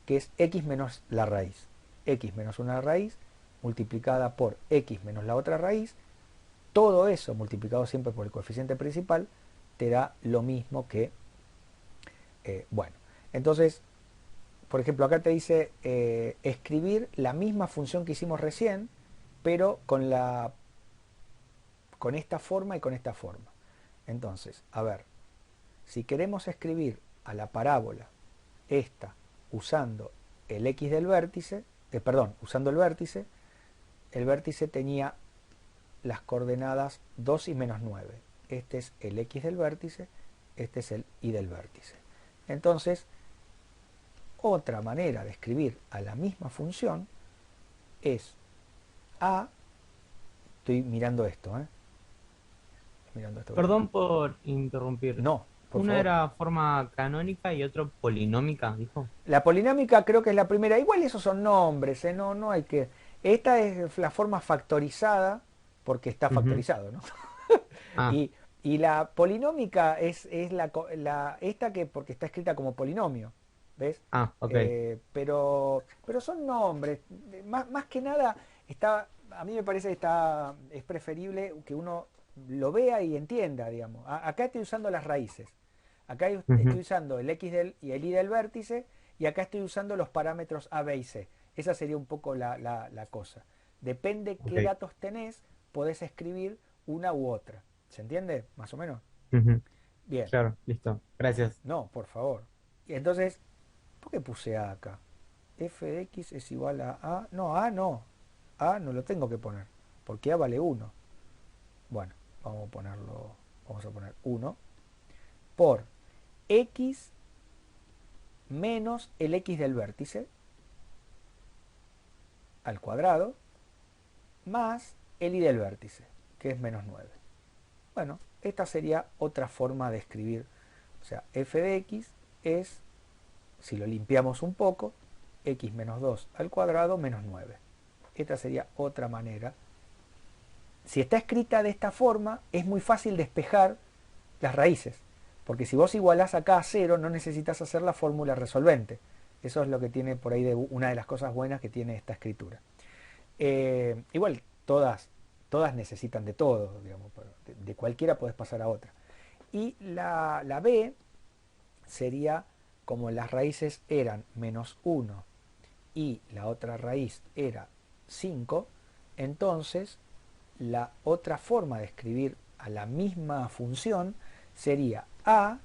que es x menos la raíz. X menos una raíz multiplicada por x menos la otra raíz, todo eso multiplicado siempre por el coeficiente principal, te da lo mismo que, bueno, entonces, por ejemplo, acá te dice escribir la misma función que hicimos recién, pero con esta forma y con esta forma. Entonces, a ver, si queremos escribir a la parábola esta usando el x del vértice, perdón, usando el vértice tenía las coordenadas 2 y menos 9. Este es el x del vértice, este es el y del vértice. Entonces, otra manera de escribir a la misma función es a, estoy mirando esto, mirando esto que tengo acá. Perdón por interrumpir. No, por Una favor. era forma canónica y otro polinómica, dijo. La polinámica creo que es la primera. Igual esos son nombres, no hay que... Esta es la forma factorizada, porque está Ujú. factorizado, ¿no? Ah, Y, y la polinómica es esta que porque está escrita como polinomio, ¿ves? ok. Pero son nombres. Más que nada, a mí me parece que es preferible que uno lo vea y entienda, digamos. Acá estoy usando las raíces. Acá estoy Ujú. usando el x y el y del vértice, y acá estoy usando los parámetros a, b y c. Esa sería un poco la cosa. Depende Ok. qué datos tenés, podés escribir una u otra. ¿Se entiende? Más o menos. Ujú. Bien. Claro, listo. Gracias. No, por favor. Y entonces, ¿por qué puse A acá? F de X es igual a A. No, A no. A no lo tengo que poner. Porque A vale 1. Bueno, vamos a poner 1 por X menos el X del vértice al cuadrado más el Y del vértice, que es menos 9. Bueno, esta sería otra forma de escribir. O sea, f de x es, si lo limpiamos un poco, x menos 2 al cuadrado menos 9. Esta sería otra manera. Si está escrita de esta forma, es muy fácil despejar las raíces. Porque si vos igualás acá a 0, no necesitas hacer la fórmula resolvente. Eso es lo que tiene por ahí una de las cosas buenas que tiene esta escritura. Igual, todas necesitan de todo, digamos, de cualquiera podés pasar a otra. Y la B sería, como las raíces eran menos 1 y la otra raíz era 5, entonces la otra forma de escribir a la misma función sería a,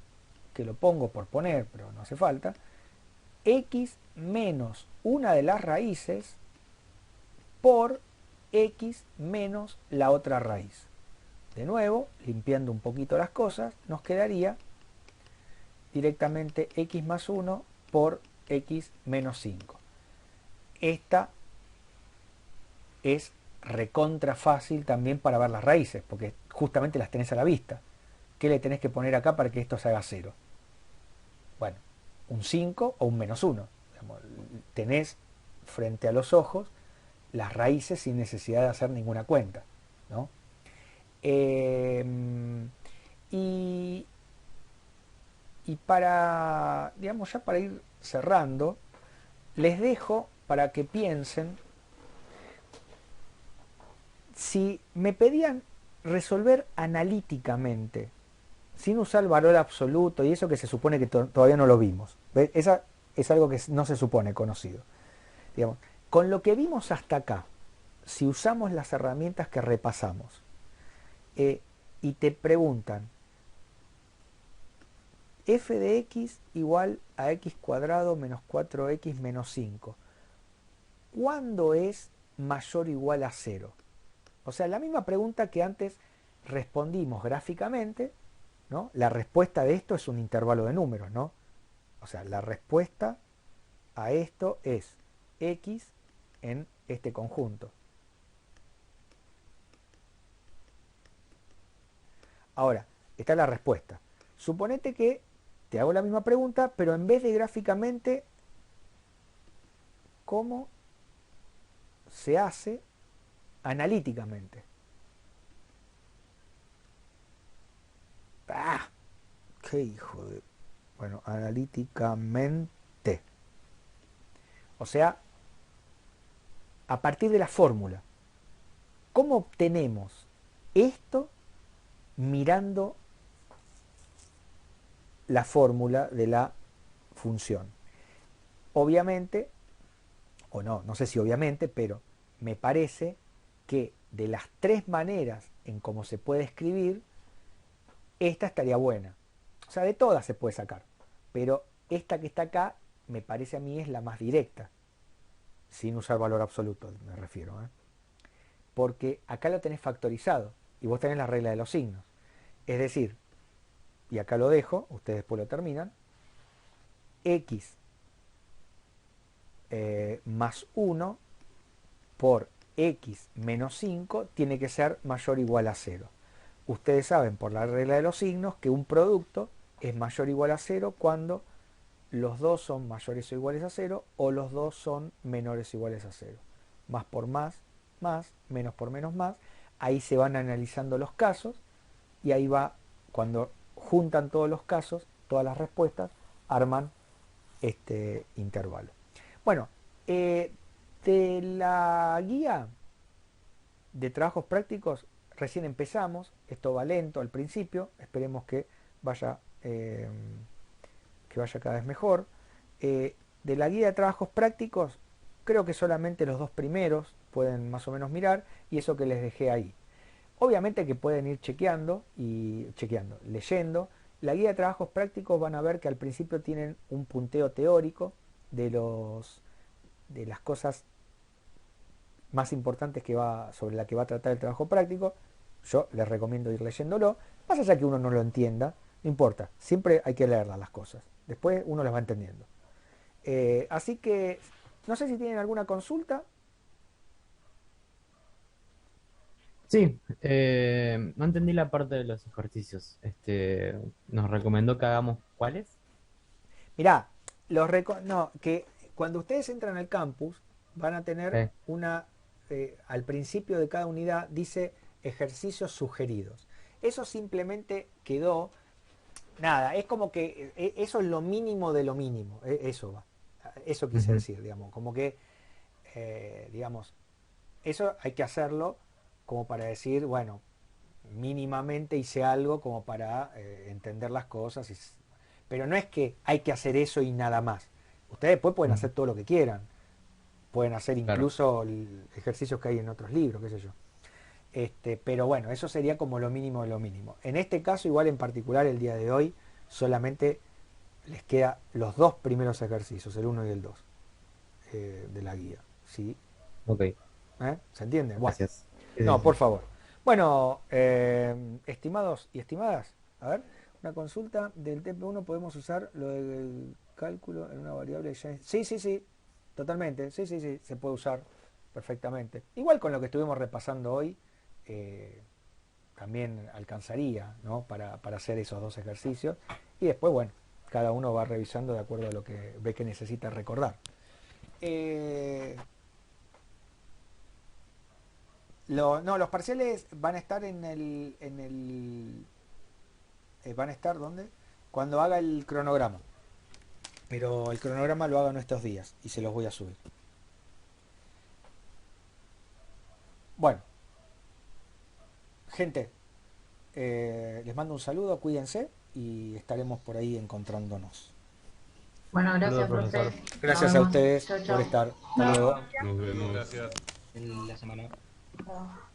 que lo pongo por poner, pero no hace falta, x menos una de las raíces por x menos la otra raíz. De nuevo, limpiando un poquito las cosas, nos quedaría directamente x más 1 por x menos 5. Esta es recontra fácil también para ver las raíces, porque justamente las tenés a la vista. ¿Qué le tenés que poner acá para que esto se haga 0? Bueno, un 5 o un menos 1. Tenés frente a los ojos las raíces sin necesidad de hacer ninguna cuenta, ¿no? Eh, y, y para, digamos, ya para ir cerrando, les dejo para que piensen si me pedían resolver analíticamente, sin usar el valor absoluto y eso que se supone que todavía no lo vimos. ¿Ves? Esa es algo que no se supone conocido. Digamos, con lo que vimos hasta acá, si usamos las herramientas que repasamos y te preguntan f de x igual a x cuadrado menos 4x menos 5, ¿cuándo es mayor o igual a 0? O sea, la misma pregunta que antes respondimos gráficamente, ¿no? La respuesta de esto es un intervalo de números, ¿no? O sea, la respuesta a esto es x en este conjunto. Ahora, esta es la respuesta. Suponete que te hago la misma pregunta, pero en vez de gráficamente, ¿cómo se hace analíticamente? ¡Ah! ¡Qué hijo de...! Bueno, analíticamente. O sea, a partir de la fórmula. ¿Cómo obtenemos esto mirando la fórmula de la función? Obviamente, o no sé si obviamente, pero me parece que de las tres maneras en cómo se puede escribir, esta estaría buena. O sea, de todas se puede sacar, pero esta que está acá me parece a mí es la más directa, sin usar valor absoluto, me refiero, ¿eh? Porque acá lo tenés factorizado y vos tenés la regla de los signos. Es decir, y acá lo dejo, ustedes después lo terminan, x más 1 por x menos 5 tiene que ser mayor o igual a 0. Ustedes saben por la regla de los signos que un producto es mayor o igual a 0 cuando los dos son mayores o iguales a 0 o los dos son menores o iguales a 0. Más por más, menos por menos, más. Ahí se van analizando los casos y ahí va, cuando juntan todos los casos, todas las respuestas, arman este intervalo. Bueno, de la guía de trabajos prácticos recién empezamos, esto va lento al principio, esperemos que vaya cada vez mejor. De la guía de trabajos prácticos, creo que solamente los dos primeros pueden más o menos mirar y eso que les dejé ahí. Obviamente que pueden ir chequeando, leyendo. La guía de trabajos prácticos van a ver que al principio tienen un punteo teórico de las cosas más importantes sobre la que va a tratar el trabajo práctico. Yo les recomiendo ir leyéndolo, más allá que uno no lo entienda, no importa, siempre hay que leerlas las cosas, después uno las va entendiendo. Así que, no sé si tienen alguna consulta. Sí, no entendí la parte de los ejercicios. Nos recomendó que hagamos cuáles. Mirá, no, que cuando ustedes entran al campus van a tener Sí. al principio de cada unidad dice ejercicios sugeridos. Eso simplemente quedó, nada, es como que eso es lo mínimo de lo mínimo, eso va. Eso quise Ujú. decir, digamos, como que, digamos, eso hay que hacerlo como para decir, bueno, mínimamente hice algo como para entender las cosas. Pero no es que hay que hacer eso y nada más. Ustedes después pueden Ujú. hacer todo lo que quieran. Pueden hacer Claro. incluso ejercicios que hay en otros libros, qué sé yo. Pero bueno, eso sería como lo mínimo de lo mínimo. En este caso, igual en particular el día de hoy, solamente les queda los dos primeros ejercicios, el uno y el 2 de la guía. ¿Sí? Ok, ¿Se entiende? Bueno, gracias. Sí, sí, no, por sí. favor. Bueno, estimados y estimadas, a ver, una consulta del TP1, podemos usar lo del cálculo en una variable. Sí, sí, sí, totalmente, sí, sí, sí, se puede usar perfectamente. Igual con lo que estuvimos repasando hoy, eh, también alcanzaría, ¿no? Para hacer esos dos ejercicios. Y después, bueno, cada uno va revisando de acuerdo a lo que ve que necesita recordar. Eh, no, los parciales van a estar van a estar ¿dónde? Cuando haga el cronograma. Pero el cronograma lo hago en estos días y se los voy a subir. Bueno, gente, les mando un saludo, cuídense y estaremos por ahí encontrándonos. Bueno, Saludos, gracias, profesor. profe. Nos Gracias a vemos. ustedes Chau, por chau. estar. Hasta luego. Nos vemos. Gracias. En la semana. Chao.